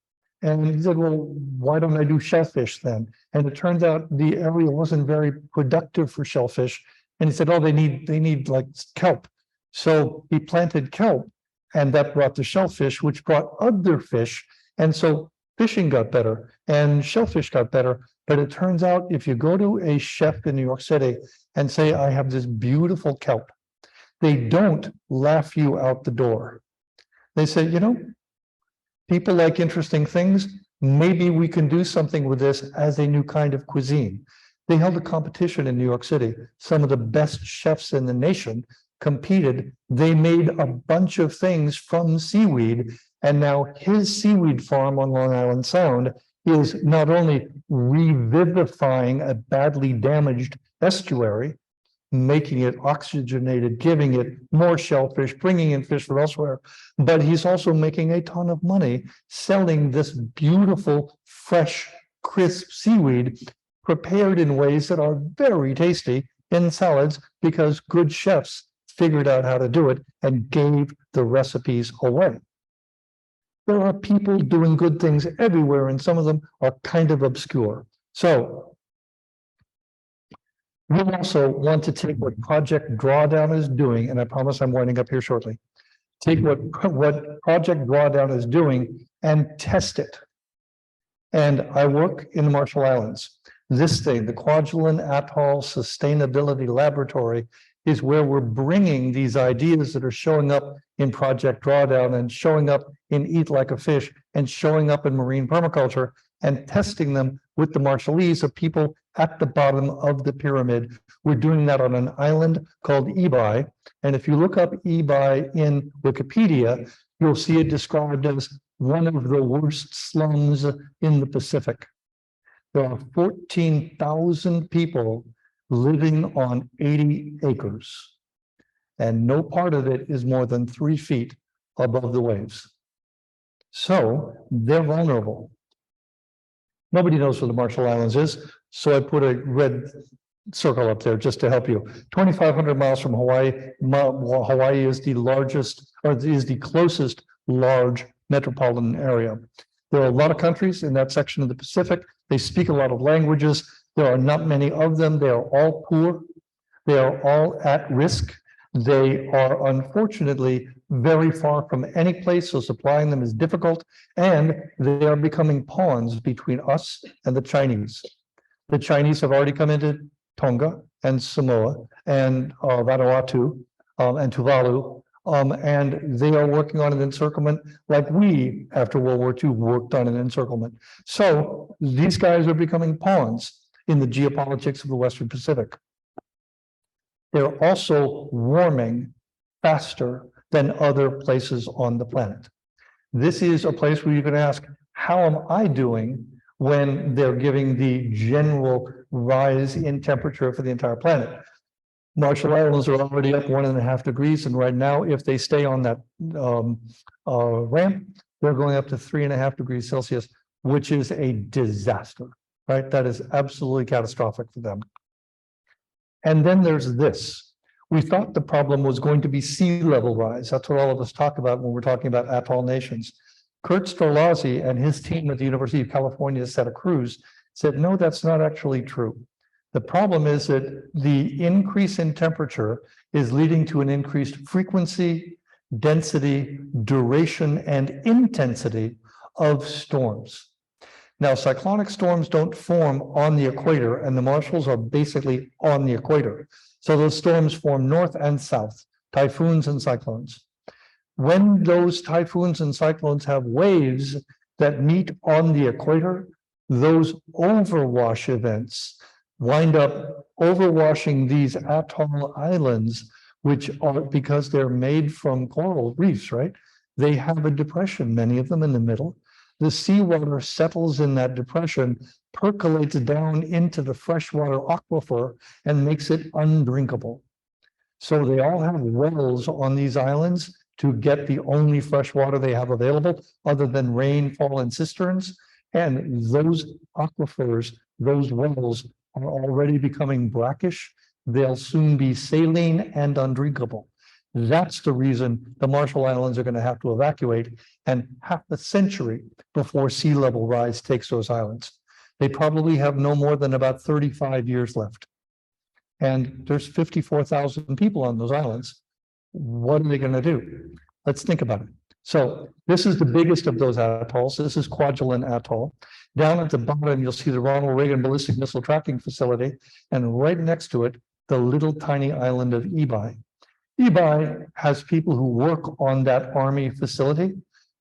And he said, well, why don't I do shellfish then? And it turns out the area wasn't very productive for shellfish. And he said, oh, they need like kelp. So he planted kelp, and that brought the shellfish, which brought other fish. And so fishing got better and shellfish got better. But it turns out if you go to a chef in New York City and say, I have this beautiful kelp, they don't laugh you out the door. They say, you know, People like interesting things. Maybe we can do something with this as a new kind of cuisine. They held a competition in New York City. Some of the best chefs in the nation competed. They made a bunch of things from seaweed. And now his seaweed farm on Long Island Sound is not only revivifying a badly damaged estuary, making it oxygenated, giving it more shellfish, bringing in fish from elsewhere, but he's also making a ton of money selling this beautiful, fresh, crisp seaweed prepared in ways that are very tasty in salads because good chefs figured out how to do it and gave the recipes away. There are people doing good things everywhere, and some of them are kind of obscure. So we also want to take what Project Drawdown is doing, and I promise I'm winding up here shortly. Take what Project Drawdown is doing and test it. And I work in the Marshall Islands. This thing, the Kwajalein Atoll Sustainability Laboratory, is where we're bringing these ideas that are showing up in Project Drawdown and showing up in Eat Like a Fish and showing up in marine permaculture and testing them with the Marshallese of people at the bottom of the pyramid. We're doing that on an island called Ebi. And if you look up Ebi in Wikipedia, you'll see it described as one of the worst slums in the Pacific. There are 14,000 people living on 80 acres. And no part of it is more than 3 feet above the waves. So they're vulnerable. Nobody knows where the Marshall Islands is, so I put a red circle up there just to help you. 2,500 miles from Hawaii. Hawaii is the largest, or is the closest large metropolitan area. There are a lot of countries in that section of the Pacific. They speak a lot of languages. There are not many of them. They are all poor. They are all at risk. They are unfortunately very far from any place, so supplying them is difficult, and they are becoming pawns between us and the Chinese. The Chinese have already come into Tonga and Samoa and Vanuatu and Tuvalu, and they are working on an encirclement like we, after World War II, worked on an encirclement. So these guys are becoming pawns in the geopolitics of the Western Pacific. They're also warming faster than other places on the planet. This is a place where you can ask, how am I doing when they're giving the general rise in temperature for the entire planet? Marshall Islands are already up 1.5 degrees, and right now, if they stay on that ramp, they're going up to 3.5 degrees Celsius, which is a disaster, right? That is absolutely catastrophic for them. And then there's this. We thought the problem was going to be sea level rise. That's what all of us talk about when we're talking about atoll nations. Kurt Storlazzi and his team at the University of California, Santa Cruz, said, no, that's not actually true. The problem is that the increase in temperature is leading to an increased frequency, density, duration, and intensity of storms. Now, cyclonic storms don't form on the equator, and the Marshalls are basically on the equator. So those storms form north and south, typhoons and cyclones. When those typhoons and cyclones have waves that meet on the equator, those overwash events wind up overwashing these atoll islands, which are, because they're made from coral reefs, right? They have a depression, many of them in the middle. The seawater settles in that depression, percolates down into the freshwater aquifer, and makes it undrinkable. So they all have wells on these islands to get the only fresh water they have available, other than rainfall and cisterns. And those aquifers, those wells, are already becoming brackish. They'll soon be saline and undrinkable. That's the reason the Marshall Islands are going to have to evacuate, and half a century before sea level rise takes those islands. They probably have no more than about 35 years left. And there's 54,000 people on those islands. What are they going to do? Let's think about it. So this is the biggest of those atolls. This is Kwajalein Atoll. Down at the bottom, you'll see the Ronald Reagan Ballistic Missile Tracking Facility, and right next to it, the little tiny island of Ebi. Ebi has people who work on that Army facility,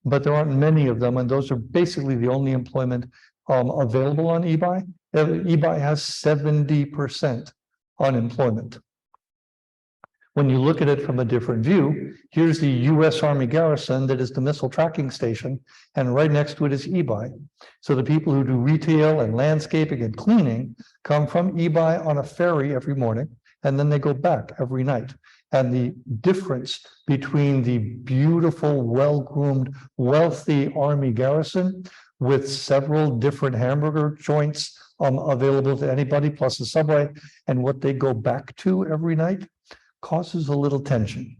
but there aren't many of them, and those are basically the only employment available on eBay. eBay has 70% unemployment. When you look at it from a different view, here's the U.S. Army garrison that is the missile tracking station, and right next to it is eBay. So the people who do retail and landscaping and cleaning come from eBay on a ferry every morning, and then they go back every night. And the difference between the beautiful, well-groomed, wealthy Army garrison with several different hamburger joints available to anybody, plus a subway, and what they go back to every night causes a little tension.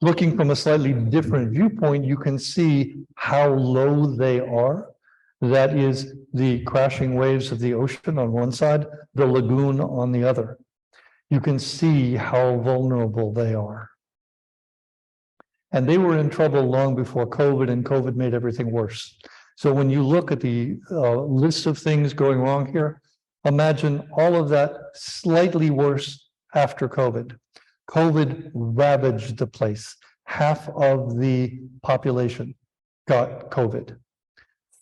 Looking from a slightly different viewpoint, you can see how low they are. That is the crashing waves of the ocean on one side, the lagoon on the other. You can see how vulnerable they are. And they were in trouble long before COVID, and COVID made everything worse. So when you look at the list of things going wrong here, imagine all of that slightly worse after COVID. COVID ravaged the place. Half of the population got COVID.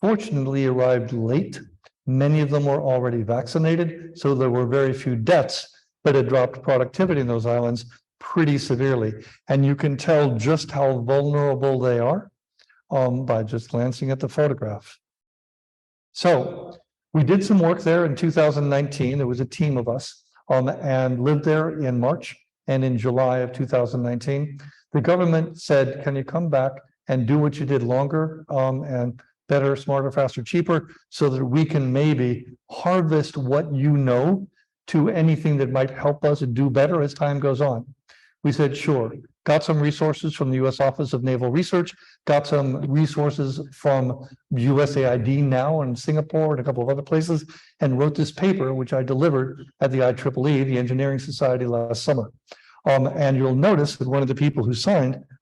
Fortunately, arrived late. Many of them were already vaccinated, so there were very few deaths, but it dropped productivity in those islands pretty severely. And you can tell just how vulnerable they are by just glancing at the photograph. So we did some work there in 2019. There was a team of us and lived there in March and in July of 2019. The government said, can you come back and do what you did longer and better, smarter, faster, cheaper, so that we can maybe harvest what you know to anything that might help us do better as time goes on. We said, sure. Got some resources from the U.S. Office of Naval Research, got some resources from USAID now in Singapore and a couple of other places, and wrote this paper, which I delivered at the IEEE, the Engineering Society, last summer. And you'll notice that one of the people who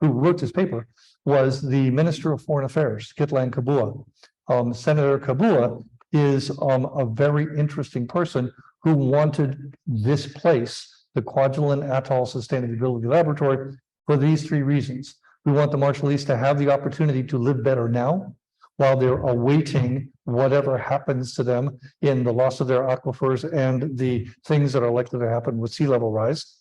wrote this paper, was the Minister of Foreign Affairs, Kwajalein Kabua. Senator Kabua is a very interesting person who wanted this place, the Kwajalein Atoll Sustainability Laboratory, for these three reasons. We want the Marshallese to have the opportunity to live better now, while they're awaiting whatever happens to them in the loss of their aquifers and the things that are likely to happen with sea level rise,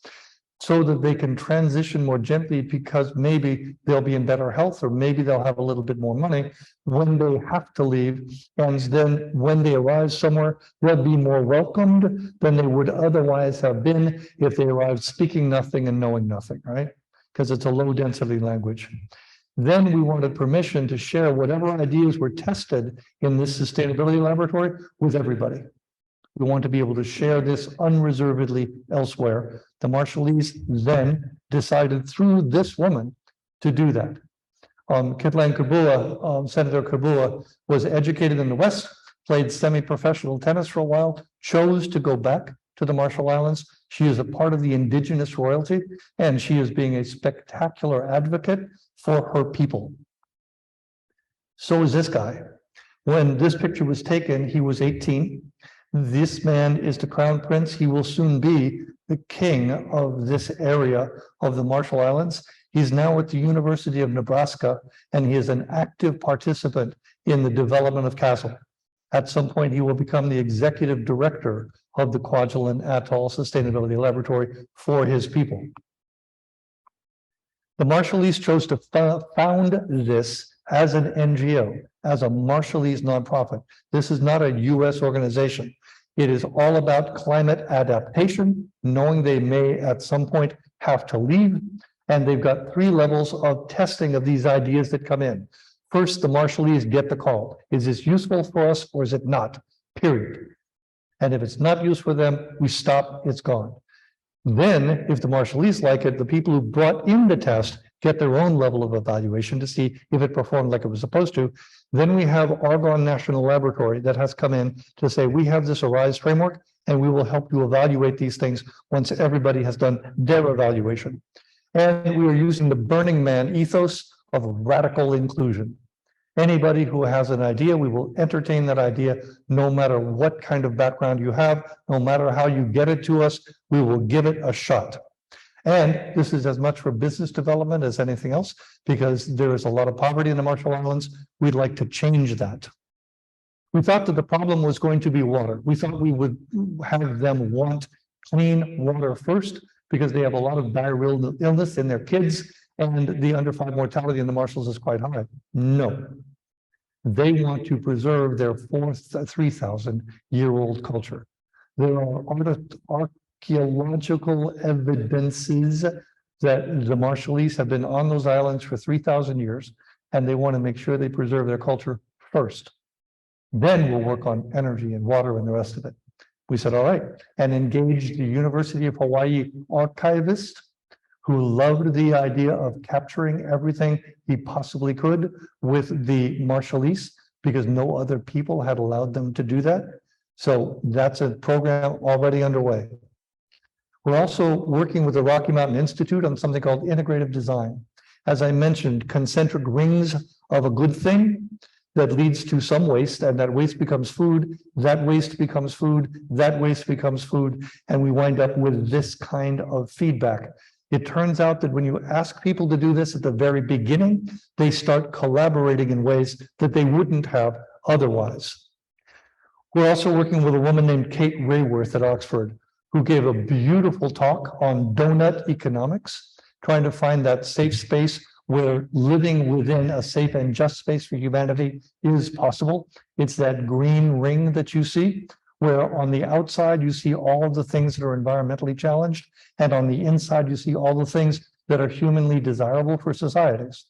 so that they can transition more gently, because maybe they'll be in better health, or maybe they'll have a little bit more money when they have to leave. And then when they arrive somewhere, they'll be more welcomed than they would otherwise have been if they arrived speaking nothing and knowing nothing, right? Because it's a low density language. Then we wanted permission to share whatever ideas were tested in this sustainability laboratory with everybody. We want to be able to share this unreservedly elsewhere. The Marshallese then decided through this woman to do that. Kwajalein Kabua, Senator Kabua, was educated in the West, played semi-professional tennis for a while, chose to go back to the Marshall Islands. She is a part of the indigenous royalty, and she is being a spectacular advocate for her people. So is this guy. When this picture was taken, he was 18. This man is the crown prince. He will soon be the king of this area of the Marshall Islands. He's now at the University of Nebraska, and he is an active participant in the development of Castle. At some point, he will become the executive director of the Kwajalein Atoll Sustainability Laboratory for his people. The Marshallese chose to found this as an NGO, as a Marshallese nonprofit. This is not a U.S. organization. It is all about climate adaptation, knowing they may at some point have to leave. And they've got 3 levels of testing of these ideas that come in. First, the Marshallese get the call. Is this useful for us or is it not? Period. And if it's not useful for them, we stop, it's gone. Then, if the Marshallese like it, the people who brought in the test get their own level of evaluation to see if it performed like it was supposed to. Then we have Argonne National Laboratory that has come in to say, we have this ARISE framework, and we will help you evaluate these things once everybody has done their evaluation. And we are using the Burning Man ethos of radical inclusion. Anybody who has an idea, we will entertain that idea, no matter what kind of background you have, no matter how you get it to us, we will give it a shot. And this is as much for business development as anything else, because there is a lot of poverty in the Marshall Islands. We'd like to change that. We thought that the problem was going to be water. We thought we would have them want clean water first, because they have a lot of diarrheal illness in their kids, and the under 5 mortality in the Marshalls is quite high. No. They want to preserve their 3,000-year-old culture. There are archaeological evidences that the Marshallese have been on those islands for 3,000 years, and they want to make sure they preserve their culture first. Then we'll work on energy and water and the rest of it. We said, all right, and engaged the University of Hawaii archivist who loved the idea of capturing everything he possibly could with the Marshallese, because no other people had allowed them to do that. So that's a program already underway. We're also working with the Rocky Mountain Institute on something called integrative design. As I mentioned, concentric rings of a good thing that leads to some waste, and that waste becomes food, that waste becomes food, that waste becomes food, and we wind up with this kind of feedback. It turns out that when you ask people to do this at the very beginning, they start collaborating in ways that they wouldn't have otherwise. We're also working with a woman named Kate Rayworth at Oxford, who gave a beautiful talk on donut economics, trying to find that safe space where living within a safe and just space for humanity is possible. It's that green ring that you see, where on the outside you see all of the things that are environmentally challenged, and on the inside you see all the things that are humanly desirable for societies.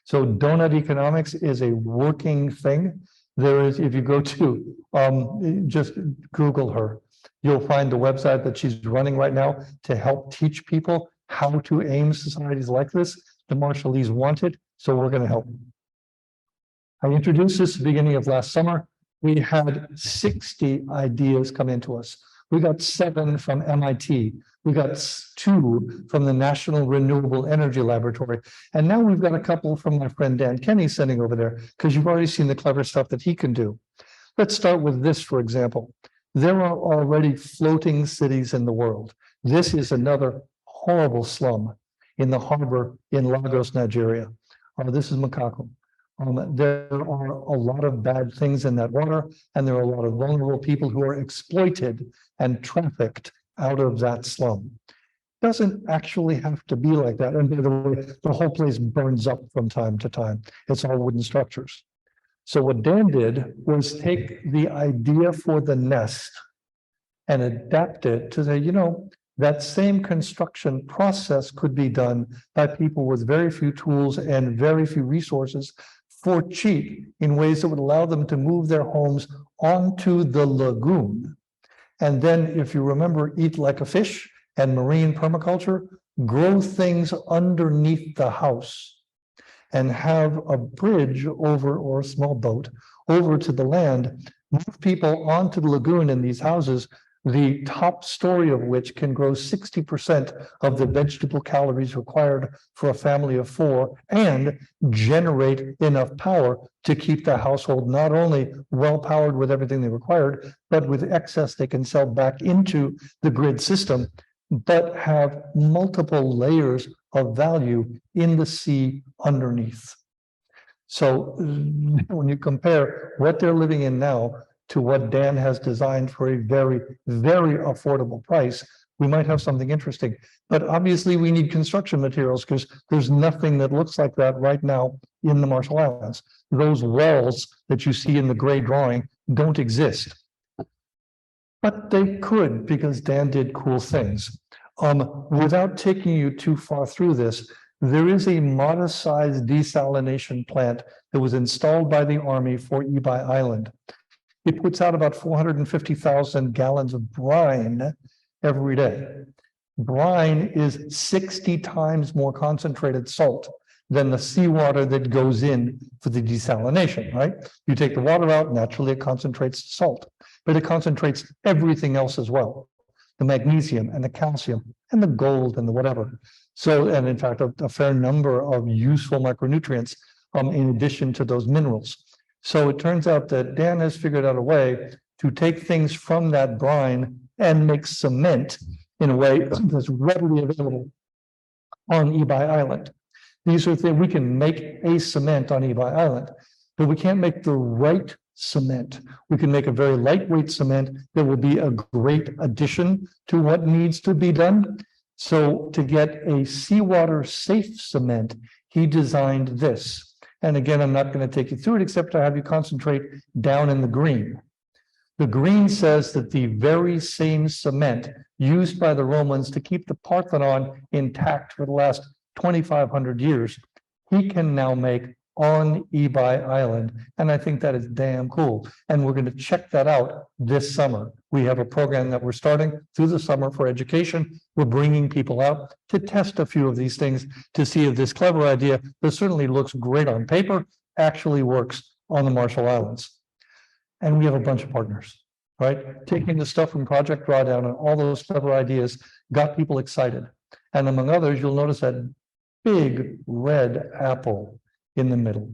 So donut economics is a working thing. There is, if you go to just Google her, you'll find the website that she's running right now to help teach people how to aim societies like this. The Marshallese want it, so we're going to help. I introduced this at the beginning of last summer. We had 60 ideas come into us. We got 7 from MIT. We got 2 from the National Renewable Energy Laboratory. And now we've got a couple from my friend Dan Kenny sending over there, because you've already seen the clever stuff that he can do. Let's start with this, for example. There are already floating cities in the world. This is another horrible slum in the harbor in Lagos, Nigeria. This is Makako. There are a lot of bad things in that water, and there are a lot of vulnerable people who are exploited and trafficked out of that slum. Doesn't actually have to be like that. And by the way, the whole place burns up from time to time. It's all wooden structures. So what Dan did was take the idea for the nest and adapt it to say, you know, that same construction process could be done by people with very few tools and very few resources for cheap, in ways that would allow them to move their homes onto the lagoon. And then, if you remember, eat like a fish and marine permaculture, grow things underneath the house and have a bridge over, or a small boat over to the land, move people onto the lagoon in these houses, the top story of which can grow 60% of the vegetable calories required for a family of 4, and generate enough power to keep the household not only well powered with everything they required, but with excess they can sell back into the grid system, but have multiple layers of value in the sea underneath. So when you compare what they're living in now to what Dan has designed for a very, very affordable price, we might have something interesting. But obviously we need construction materials, because there's nothing that looks like that right now in the Marshall Islands. Those walls that you see in the gray drawing don't exist. But they could, because Dan did cool things. Without taking you too far through this, there is a modest-sized desalination plant that was installed by the Army for Ebi Island. It puts out about 450,000 gallons of brine every day. Brine is 60 times more concentrated salt than the seawater that goes in for the desalination, right? You take the water out, naturally it concentrates salt, but it concentrates everything else as well. The magnesium and the calcium and the gold and the whatever. So, and in fact, a fair number of useful micronutrients in addition to those minerals. So it turns out that Dan has figured out a way to take things from that brine and make cement in a way that's readily available on Ebi Island. These are things we can make a cement on Ebi Island, but we can't make the right cement. We can make a very lightweight cement that will be a great addition to what needs to be done. So to get a seawater safe cement, he designed this. And again, I'm not going to take you through it except to have you concentrate down in the green. The green says that the very same cement used by the Romans to keep the Parthenon intact for the last 2,500 years, he can now make on Ebi Island. And I think that is damn cool. And we're going to check that out this summer. We have a program that we're starting through the summer for education. We're bringing people out to test a few of these things to see if this clever idea that certainly looks great on paper actually works on the Marshall Islands. And we have a bunch of partners, right? Taking the stuff from Project Drawdown and all those clever ideas got people excited. And among others, you'll notice that big red apple in the middle.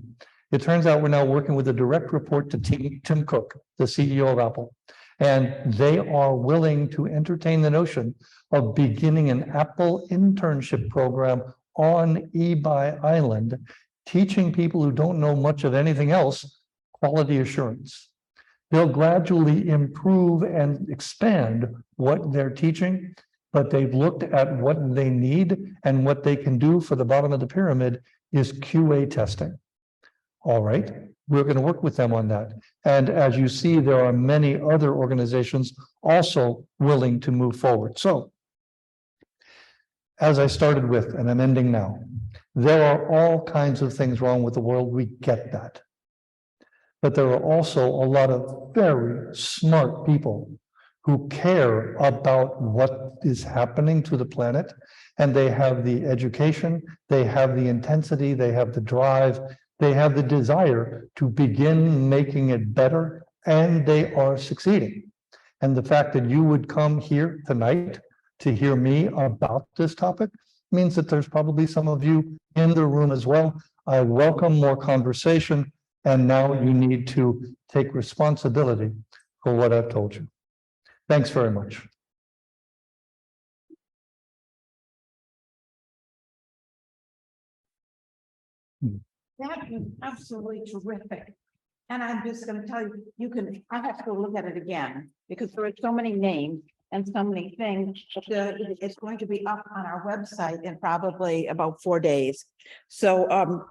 It turns out we're now working with a direct report to Tim Cook, the CEO of Apple. And they are willing to entertain the notion of beginning an Apple internship program on Ebi Island, teaching people who don't know much of anything else quality assurance. They'll gradually improve and expand what they're teaching, but they've looked at what they need, and what they can do for the bottom of the pyramid is QA testing. All right, we're going to work with them on that. And as you see, there are many other organizations also willing to move forward. So, as I started with, and I'm ending now, there are all kinds of things wrong with the world. We get that. But there are also a lot of very smart people who care about what is happening to the planet, and they have the education, they have the intensity, they have the drive, they have the desire to begin making it better, and they are succeeding. And the fact that you would come here tonight to hear me about this topic means that there's probably some of you in the room as well. I welcome more conversation. And now you need to take responsibility for what I've told you. Thanks very much. That is absolutely terrific. And I'm just going to tell you, I have to go look at it again because there are so many names and so many things. It's going to be up on our website in probably about 4 days. So,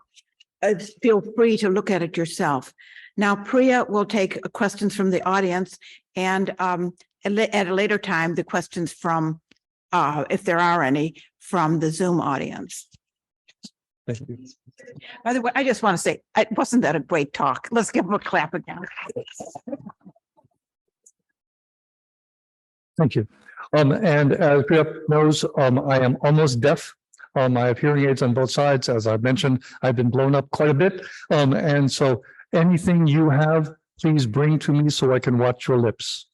feel free to look at it yourself. Now, Priya will take questions from the audience, and at a later time, the questions from, if there are any, from the Zoom audience. Thank you. By the way, I just want to say, wasn't that a great talk? Let's give him a clap again. Thank you. And as Priya knows, I am almost deaf. I have hearing aids on both sides. As I've mentioned, I've been blown up quite a bit. And so anything you have, please bring to me so I can watch your lips.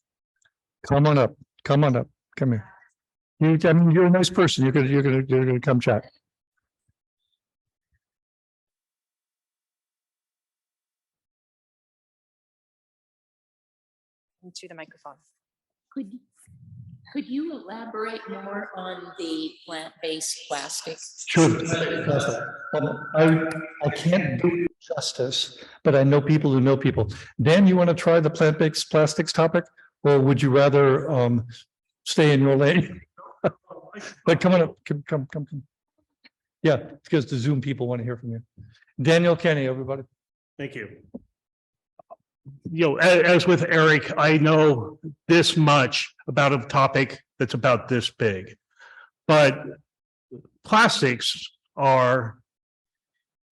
Come on up. Come on up. Come here. I mean, you're a nice person. You're gonna come chat. Into the microphone. Could you elaborate more on the plant-based plastics? Sure. I can't do it justice, but I know people who know people. Dan, you want to try the plant-based plastics topic, or would you rather stay in your lane? But come on up. Come. Yeah, because the Zoom people want to hear from you. Daniel Kenny, everybody. Thank you. As with Eric, I know this much about a topic that's about this big, but plastics are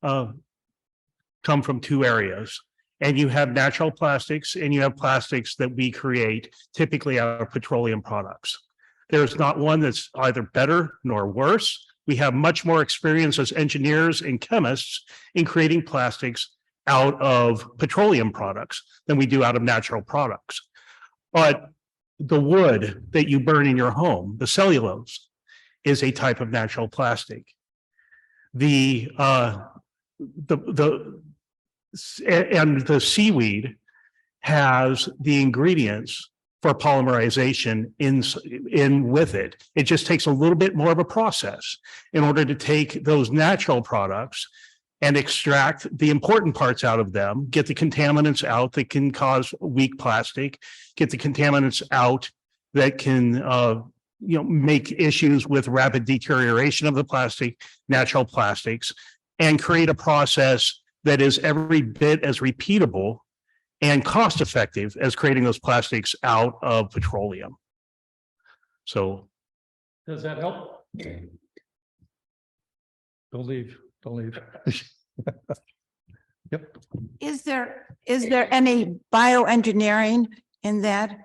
come from two areas, and you have natural plastics and you have plastics that we create typically out of petroleum products. There's not one that's either better nor worse. We have much more experience as engineers and chemists in creating plastics out of petroleum products than we do out of natural products. But the wood that you burn in your home, the cellulose, is a type of natural plastic. And the seaweed has the ingredients for polymerization in with it. It just takes a little bit more of a process in order to take those natural products and extract the important parts out of them, get the contaminants out that can cause weak plastic, get the contaminants out that can make issues with rapid deterioration of the plastic, natural plastics, and create a process that is every bit as repeatable and cost effective as creating those plastics out of petroleum. So Does that help? Don't leave. Yep. Is there any bioengineering in that?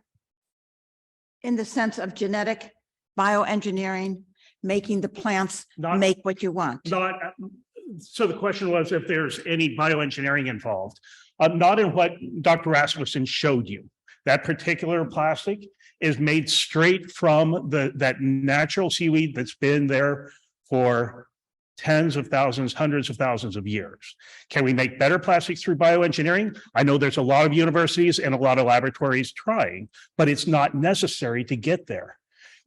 In the sense of genetic bioengineering, making the plants make what you want? So the question was if there's any bioengineering involved. Not in what Dr. Rasmussen showed you. That particular plastic is made straight from that natural seaweed that's been there for tens of thousands, hundreds of thousands of years. Can we make better plastics through bioengineering? I know there's a lot of universities and a lot of laboratories trying, but it's not necessary to get there.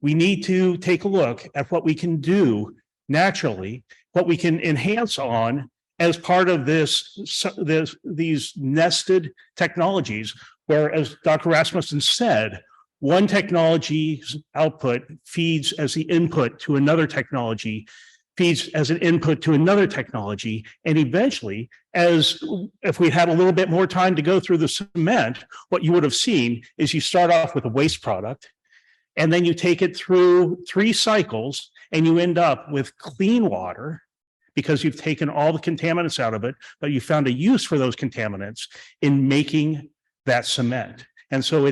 We need to take a look at what we can do naturally, what we can enhance on as part of these nested technologies, where, as Dr. Rasmussen said, one technology's output feeds as the input to another technology, feeds as an input to another technology, and eventually, as if we had a little bit more time to go through the cement, what you would have seen is you start off with a waste product, and then you take it through 3 cycles, and you end up with clean water, because you've taken all the contaminants out of it, but you found a use for those contaminants in making that cement. And so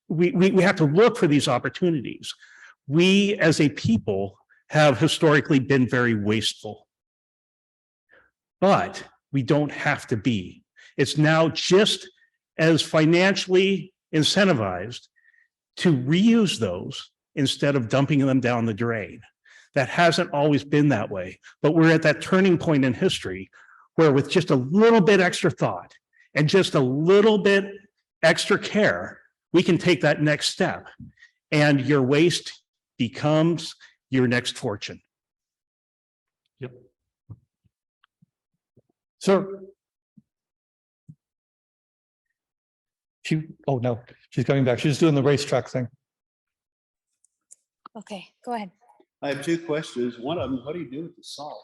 we have to look for these opportunities. We as a people have historically been very wasteful, but we don't have to be. It's now just as financially incentivized to reuse those instead of dumping them down the drain. That hasn't always been that way, but we're at that turning point in history where, with just a little bit extra thought and just a little bit extra care, we can take that next step, and your waste becomes your next fortune. Yep. Sir. Oh no, she's coming back. She's doing the racetrack thing. Okay, go ahead. I have 2 questions. One of them, what do you do with the salt?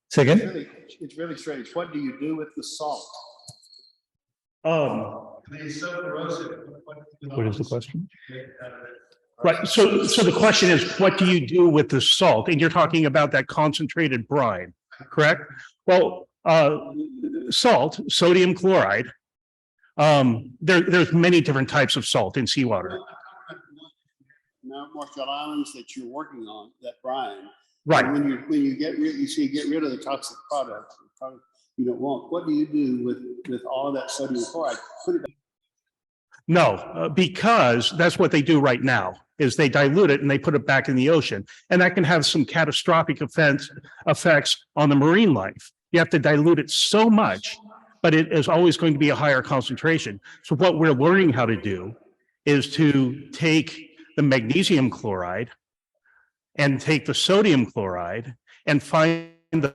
Say again? It's really strange. What do you do with the salt? What is the question? Right. So the question is, what do you do with the salt? And you're talking about that concentrated brine, correct? Well, salt, sodium chloride. There's many different types of salt in seawater. Now, Marshall Islands that you're working on, that brine. Right. When you get rid of the toxic products, you don't want. What do you do with all of that sodium chloride? Put it back. No, because that's what they do right now, is they dilute it and they put it back in the ocean. And that can have some catastrophic effects on the marine life. You have to dilute it so much, but it is always going to be a higher concentration. So what we're learning how to do is to take the magnesium chloride and take the sodium chloride and find the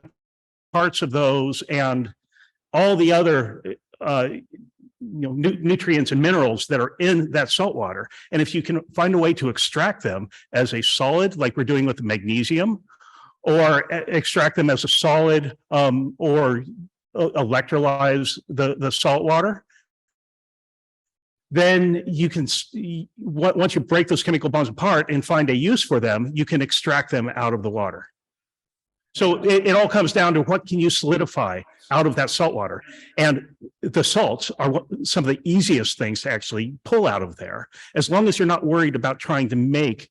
parts of those and all the other nutrients and minerals that are in that salt water. And if you can find a way to extract them as a solid, like we're doing with the magnesium, or extract them as a solid, or electrolyze the salt water, then you can, once you break those chemical bonds apart and find a use for them, you can extract them out of the water. So it all comes down to what can you solidify out of that salt water. And the salts are some of the easiest things to actually pull out of there, as long as you're not worried about trying to make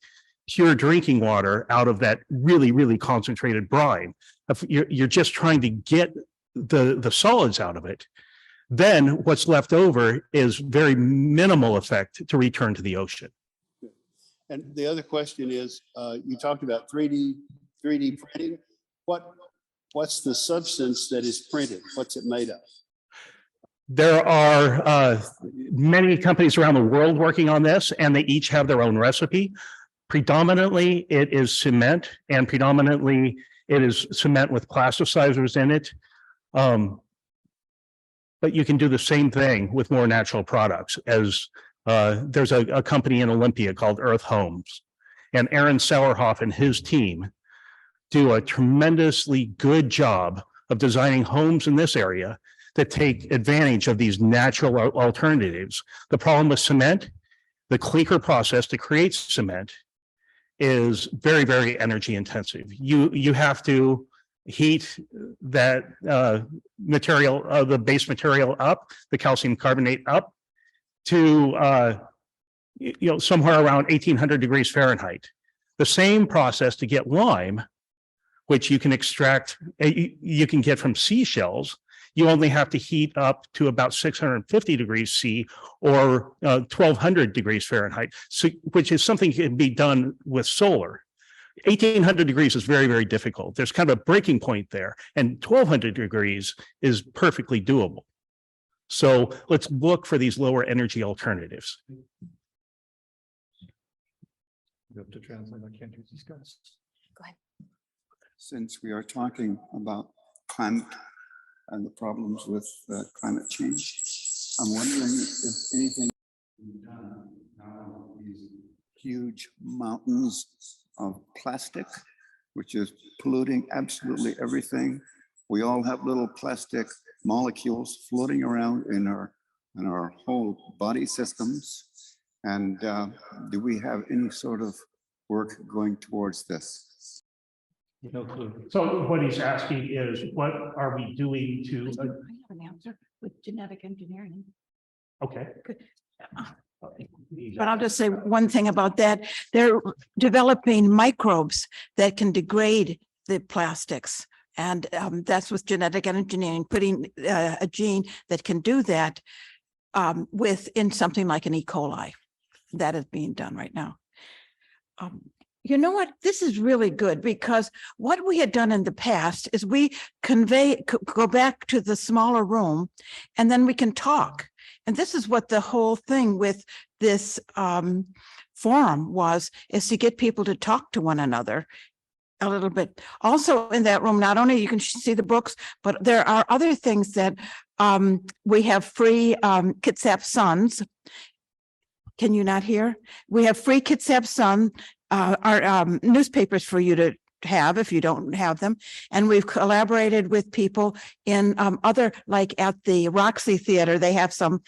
pure drinking water out of that really, really concentrated brine. If you're just trying to get the solids out of it, then what's left over is very minimal effect to return to the ocean. And the other question is, you talked about 3D printing. What's the substance that is printed? What's it made of? There are many companies around the world working on this, and they each have their own recipe. Predominantly, it is cement, and predominantly it is cement with plasticizers in it. But you can do the same thing with more natural products. As there's a company in Olympia called Earth Homes, and Aaron Sauerhoff and his team do a tremendously good job of designing homes in this area that take advantage of these natural alternatives. The problem with cement, the clinker process to create cement is very, very energy intensive. You have to heat that material, the base material up, the calcium carbonate up to somewhere around 1800 degrees Fahrenheit. The same process to get lime, which you can extract, you can get from seashells. You only have to heat up to about 650 degrees C or 1200 degrees Fahrenheit, so, which is something that can be done with solar. 1800 degrees is very, very difficult. There's kind of a breaking point there, and 1200 degrees is perfectly doable. So let's look for these lower energy alternatives. You have to translate. I can't use these guys. Go ahead. Since we are talking about climate and the problems with climate change, I'm wondering if anything done now these huge mountains of plastic, which is polluting absolutely everything. We all have little plastic molecules floating around in our whole body systems. And do we have any sort of work going towards this? No clue. So what he's asking is, what are we doing to? I have an answer with genetic engineering. Okay. But I'll just say one thing about that. They're developing microbes that can degrade the plastics. And that's with genetic engineering, putting a gene that can do that within something like an E. coli. That is being done right now. You know what? This is really good, because what we had done in the past is we go back to the smaller room, and then we can talk. And this is what the whole thing with this forum is to get people to talk to one another a little bit. Also in that room, not only you can see the books, but there are other things that we have free Kitsap Suns. Can you not hear? We have free Kitsap Sun, our newspapers for you to have if you don't have them. And we've collaborated with people in other, like at the Roxy Theater, they have some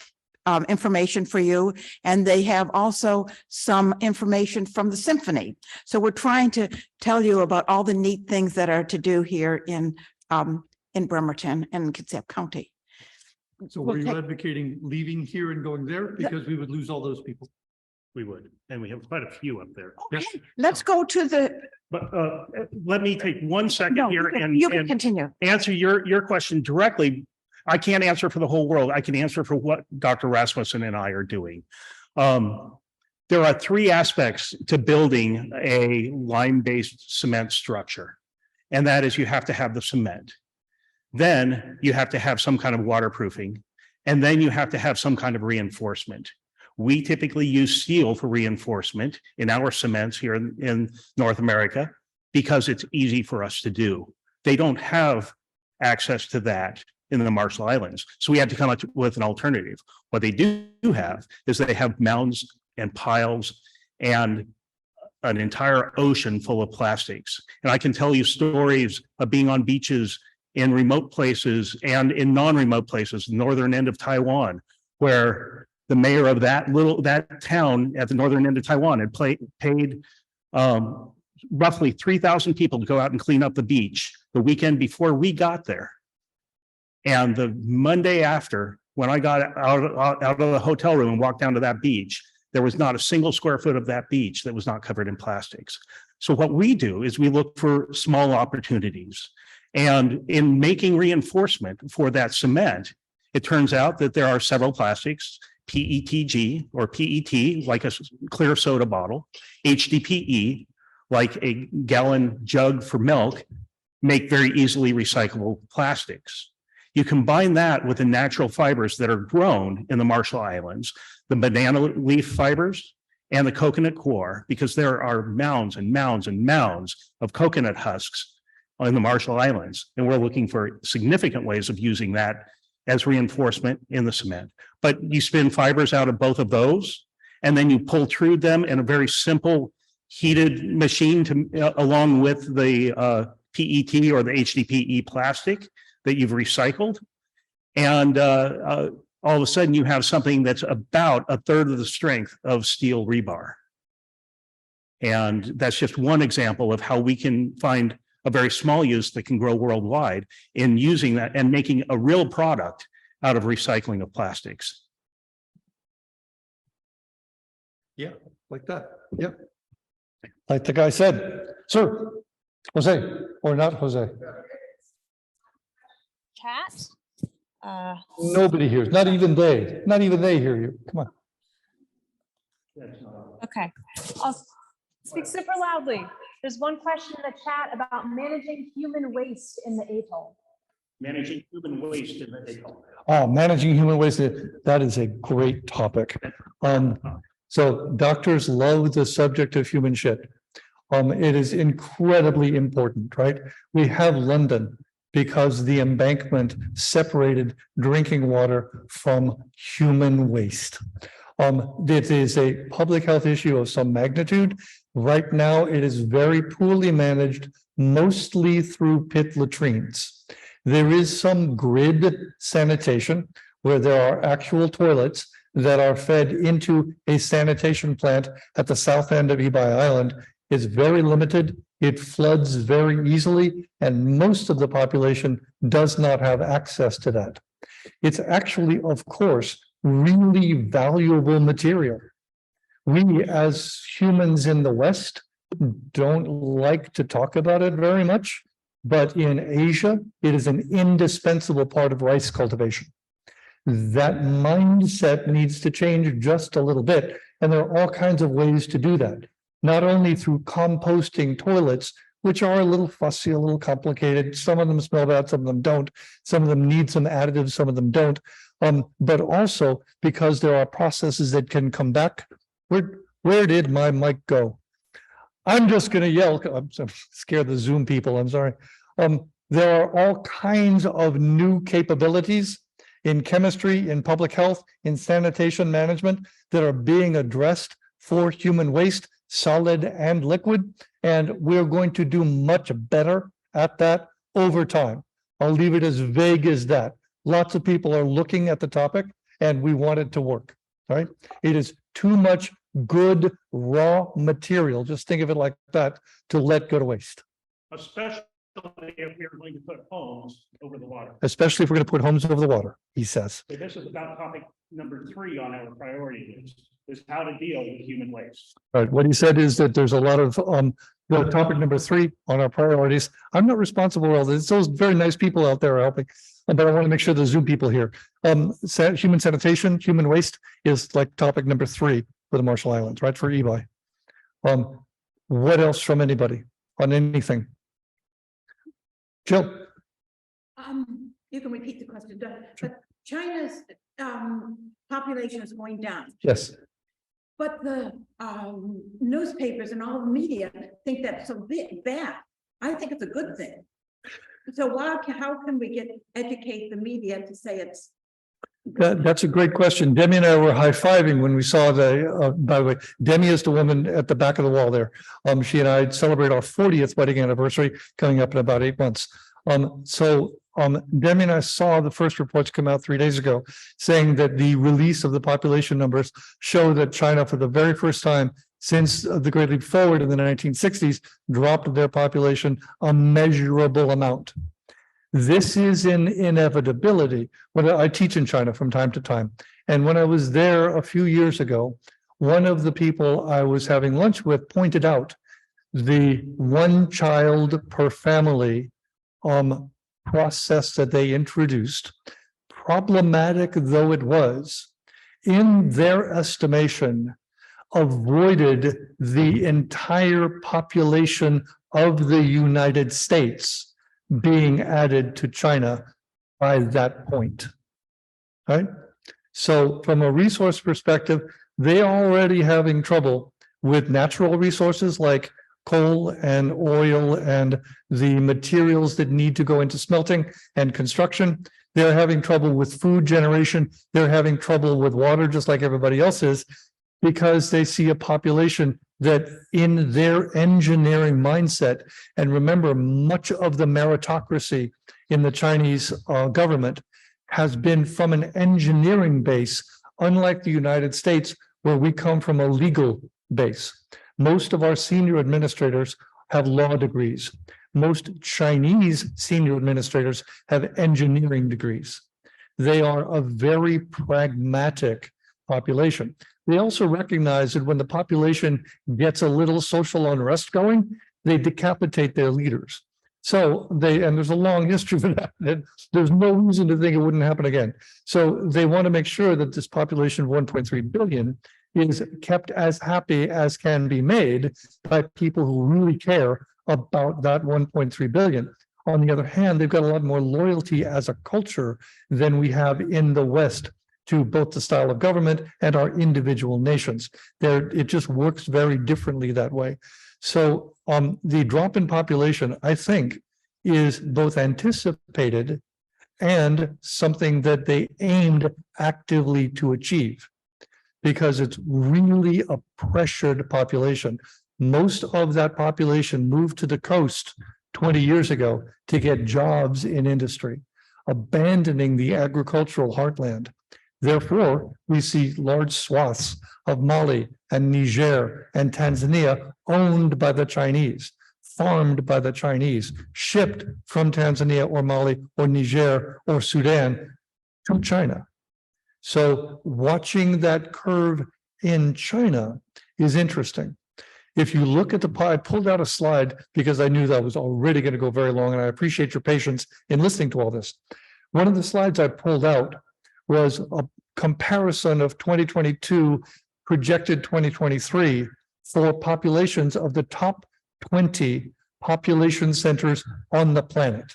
information for you. And they have also some information from the symphony. So we're trying to tell you about all the neat things that are to do here in Bremerton and Kitsap County. So were you advocating leaving here and going there because we would lose all those people? We would, and we have quite a few up there. Okay, let's go to the. But let me take 1 second No, here you can and continue. answer your question directly. I can't answer for the whole world. I can answer for what Dr. Rasmussen and I are doing. There are 3 aspects to building a lime-based cement structure, and that is you have to have the cement. Then you have to have some kind of waterproofing, and then you have to have some kind of reinforcement. We typically use steel for reinforcement in our cements here in North America because it's easy for us to do. They don't have access to that in the Marshall Islands. So we had to come up with an alternative. What they do have is they have mounds and piles and an entire ocean full of plastics. And I can tell you stories of being on beaches in remote places and in non-remote places, northern end of Taiwan, where the mayor of that town at the northern end of Taiwan had paid roughly 3,000 people to go out and clean up the beach the weekend before we got there. And the Monday after, when I got out of the hotel room and walked down to that beach, there was not a single square foot of that beach that was not covered in plastics. So what we do is we look for small opportunities. And in making reinforcement for that cement, it turns out that there are several plastics, PETG or PET, like a clear soda bottle, HDPE, like a gallon jug for milk, make very easily recyclable plastics. You combine that with the natural fibers that are grown in the Marshall Islands, the banana leaf fibers and the coconut core, because there are mounds and mounds and mounds of coconut husks in the Marshall Islands. And we're looking for significant ways of using that as reinforcement in the cement. But you spin fibers out of both of those, and then you pultrude them in a very simple heated machine to along with the PET or the HDPE plastic that you've recycled. And all of a sudden you have something that's about a third of the strength of steel rebar. And that's just one example of how we can find a very small use that can grow worldwide in using that and making a real product out of recycling of plastics. Yeah, like that. Yep. Like the guy said, sir, Jose, or not Jose. Chat. Nobody hears, not even they hear you. Come on. Okay, I'll speak super loudly. There's one question in the chat about managing human waste in the atoll. Managing human waste in the atoll. Oh, managing human waste, that is a great topic. So doctors love the subject of human shit. It is incredibly important, right? We have London because the embankment separated drinking water from human waste. It is a public health issue of some magnitude. Right now, it is very poorly managed, mostly through pit latrines. There is some grid sanitation where there are actual toilets that are fed into a sanitation plant at the south end of Ebi Island. It's very limited. It floods very easily, and most of the population does not have access to that. It's actually, of course, really valuable material. We, as humans in the West, don't like to talk about it very much, but in Asia, it is an indispensable part of rice cultivation. That mindset needs to change just a little bit, and there are all kinds of ways to do that. Not only through composting toilets, which are a little fussy, a little complicated. Some of them smell bad, some of them don't. Some of them need some additives, some of them don't. But also because there are processes that can come back. Where did my mic go? I'm just going to yell. I'm scared the Zoom people. I'm sorry. There are all kinds of new capabilities in chemistry, in public health, in sanitation management that are being addressed for human waste, solid and liquid, and we're going to do much better at that over time. I'll leave it as vague as that. Lots of people are looking at the topic and we want it to work, right? It is too much good raw material, just think of it like that, to let go to waste. Especially if we're going to put homes over the water. Especially if we're going to put homes over the water, he says. So this is about topic number 3 on our priority list, is how to deal with human waste. Right. What he said is that there's a lot of the topic number 3 on our priorities. I'm not responsible for all this. Those very nice people out there are helping, but I want to make sure the Zoom people here. Human sanitation, human waste is like topic number 3 for the Marshall Islands, right? For Ebi. What else from anybody on anything? Jill. You can repeat the question, but China's population is going down. Yes. But the newspapers and all the media think that's so bad. I think it's a good thing. So how can we educate the media to say it's? That's a great question. Demi and I were high-fiving when we saw the, by the way, Demi is the woman at the back of the wall there. She and I celebrate our 40th wedding anniversary coming up in about 8 months. Demi and I saw the first reports come out 3 days ago saying that the release of the population numbers show that China, for the very first time since the Great Leap Forward in the 1960s, dropped their population a measurable amount. This is an inevitability. When I teach in China from time to time, and when I was there a few years ago, one of the people I was having lunch with pointed out the one child per family process that they introduced, problematic though it was, in their estimation, avoided the entire population of the United States being added to China by that point. Right? So from a resource perspective, they are already having trouble with natural resources like coal and oil and the materials that need to go into smelting and construction. They're having trouble with food generation. They're having trouble with water, just like everybody else is, because they see a population that in their engineering mindset, and remember, much of the meritocracy in the Chinese government has been from an engineering base, unlike the United States, where we come from a legal base. Most of our senior administrators have law degrees. Most Chinese senior administrators have engineering degrees. They are a very pragmatic population. They also recognize that when the population gets a little social unrest going, they decapitate their leaders. So and there's a long history for that. And there's no reason to think it wouldn't happen again. So they want to make sure that this population of 1.3 billion is kept as happy as can be made by people who really care about that 1.3 billion. On the other hand, they've got a lot more loyalty as a culture than we have in the West to both the style of government and our individual nations. It just works very differently that way. So the drop in population, I think, is both anticipated and something that they aimed actively to achieve, because it's really a pressured population. Most of that population moved to the coast 20 years ago to get jobs in industry, abandoning the agricultural heartland. Therefore, we see large swaths of Mali and Niger and Tanzania owned by the Chinese, farmed by the Chinese, shipped from Tanzania or Mali or Niger or Sudan to China. So watching that curve in China is interesting. If you look at I pulled out a slide because I knew that was already going to go very long, and I appreciate your patience in listening to all this. One of the slides I pulled out was a comparison of 2022 projected 2023 for populations of the top 20 population centers on the planet.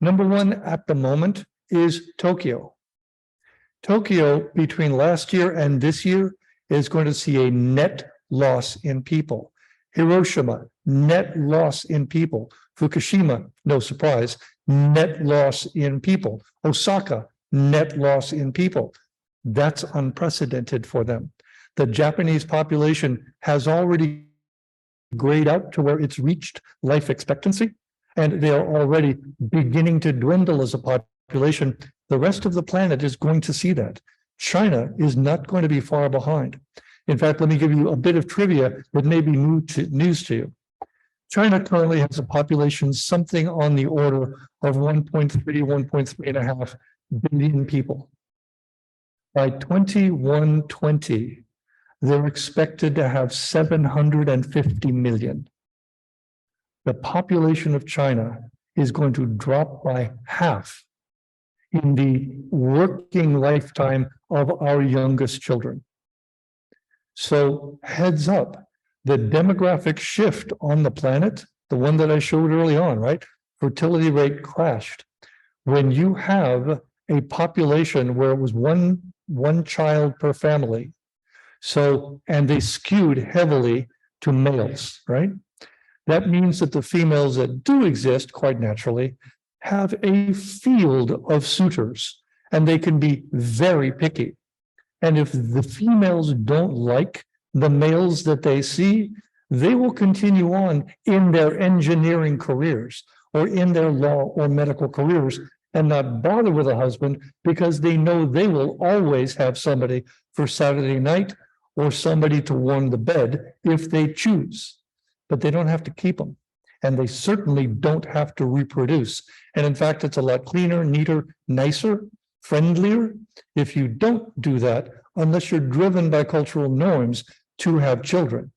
Number one at the moment is Tokyo. Tokyo, between last year and this year, is going to see a net loss in people. Hiroshima, net loss in people. Fukushima, no surprise, net loss in people. Osaka, net loss in people. That's unprecedented for them. The Japanese population has already grayed out to where it's reached life expectancy, and they are already beginning to dwindle as a population. The rest of the planet is going to see that. China is not going to be far behind. In fact, let me give you a bit of trivia that may be news to you. China currently has a population something on the order of 1.3 billion people. By 2120, they're expected to have 750 million. The population of China is going to drop by half in the working lifetime of our youngest children. So heads up, the demographic shift on the planet, the one that I showed early on, right? Fertility rate crashed. When you have a population where it was one child per family, and they skewed heavily to males, right? That means that the females that do exist, quite naturally, have a field of suitors, and they can be very picky. And if the females don't like the males that they see, they will continue on in their engineering careers or in their law or medical careers and not bother with a husband, because they know they will always have somebody for Saturday night or somebody to warm the bed if they choose. But they don't have to keep them. And they certainly don't have to reproduce. And in fact, it's a lot cleaner, neater, nicer, friendlier if you don't do that, unless you're driven by cultural norms to have children.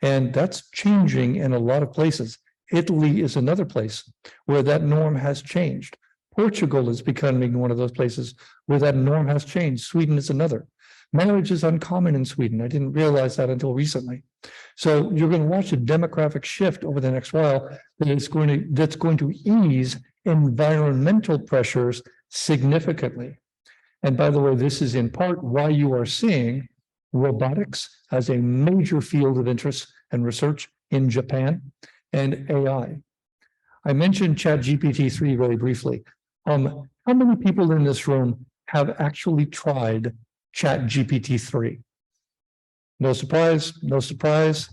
And that's changing in a lot of places. Italy is another place where that norm has changed. Portugal is becoming one of those places where that norm has changed. Sweden is another. Marriage is uncommon in Sweden. I didn't realize that until recently. So you're going to watch a demographic shift over the next while that's going to ease environmental pressures significantly. And by the way, this is in part why you are seeing robotics as a major field of interest and research in Japan, and AI. I mentioned ChatGPT-3 very briefly. How many people in this room have actually tried ChatGPT-3? No surprise, no surprise.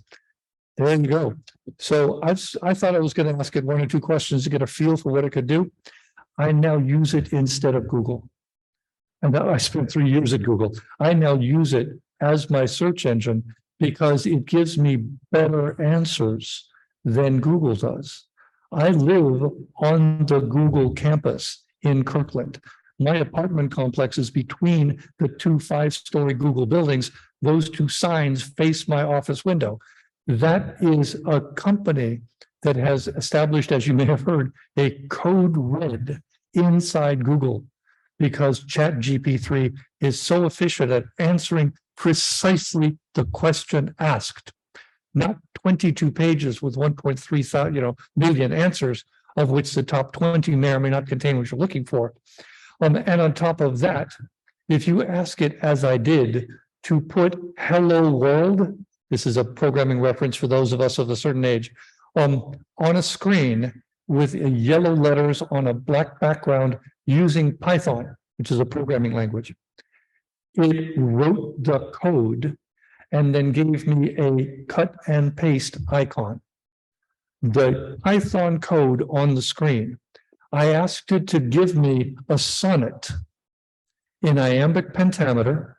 There you go. So I thought I was going to ask it 1 or 2 questions to get a feel for what it could do. I now use it instead of Google. And I spent 3 years at Google. I now use it as my search engine because it gives me better answers than Google does. I live on the Google campus in Kirkland. My apartment complex is between the 2 5-story Google buildings. Those 2 signs face my office window. That is a company that has established, as you may have heard, a code red inside Google because ChatGPT-3 is so efficient at answering precisely the question asked. Not 22 pages with 1.3 million answers, of which the top 20 may or may not contain what you're looking for. And on top of that, if you ask it, as I did, to put "Hello World," this is a programming reference for those of us of a certain age, on a screen with yellow letters on a black background using Python, which is a programming language. It wrote the code and then gave me a cut and paste icon. The Python code on the screen. I asked it to give me a sonnet in iambic pentameter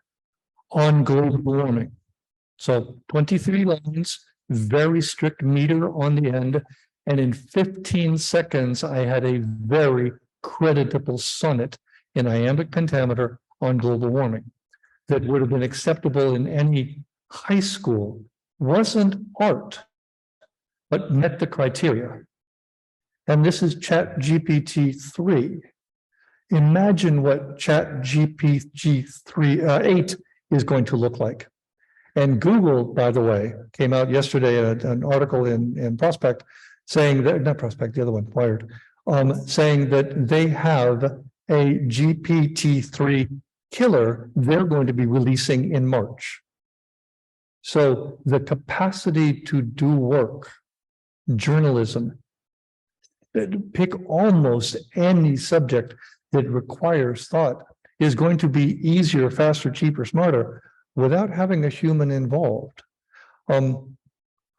on global warming. So 23 lines, very strict meter on the end. And in 15 seconds, I had a very creditable sonnet in iambic pentameter on global warming that would have been acceptable in any high school. Wasn't art, but met the criteria. And this is ChatGPT-3. Imagine what ChatGPT-8 is going to look like. And Google, by the way, came out yesterday, an article in Prospect saying that, not Prospect, the other one, Wired, saying that they have a GPT-3 killer they're going to be releasing in March. So the capacity to do work, journalism, pick almost any subject that requires thought is going to be easier, faster, cheaper, smarter without having a human involved.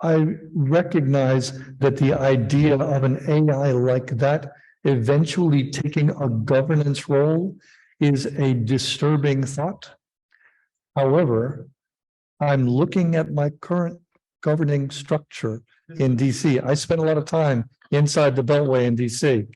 I recognize that the idea of an AI like that eventually taking a governance role is a disturbing thought. However, I'm looking at my current governing structure in DC. I spent a lot of time inside the Beltway in DC,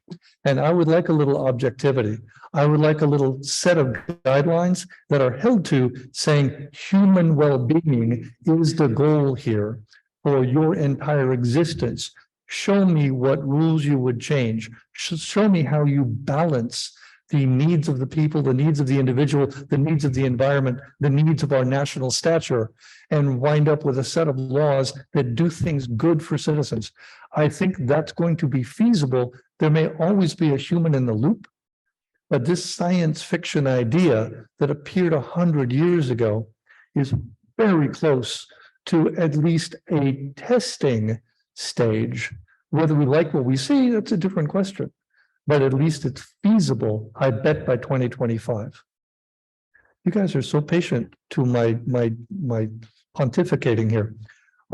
and I would like a little objectivity. I would like a little set of guidelines that are held to saying human well-being is the goal here for your entire existence. Show me what rules you would change. Show me how you balance the needs of the people, the needs of the individual, the needs of the environment, the needs of our national stature, and wind up with a set of laws that do things good for citizens. I think that's going to be feasible. There may always be a human in the loop, but this science fiction idea that appeared 100 years ago is very close to at least a testing stage. Whether we like what we see, that's a different question. But at least it's feasible, I bet, by 2025. You guys are so patient to my pontificating here.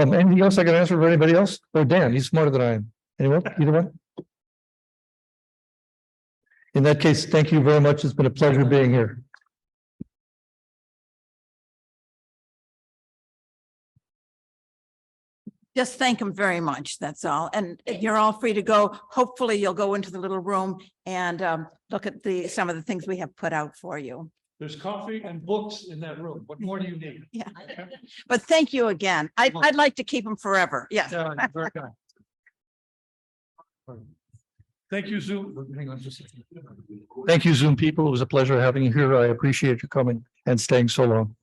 Anything else I can answer for anybody else? Oh, Dan, he's smarter than I am. Anyone? Either one? In that case, thank you very much. It's been a pleasure being here. Just thank him very much, that's all. And you're all free to go. Hopefully you'll go into the little room and look at some of the things we have put out for you. There's coffee and books in that room. What more do you need? Yeah, but thank you again. I'd like to keep him forever. Yeah. Very kind. Thank you, Zoom. Hang on just a second. Thank you, Zoom people. It was a pleasure having you here. I appreciate you coming and staying so long.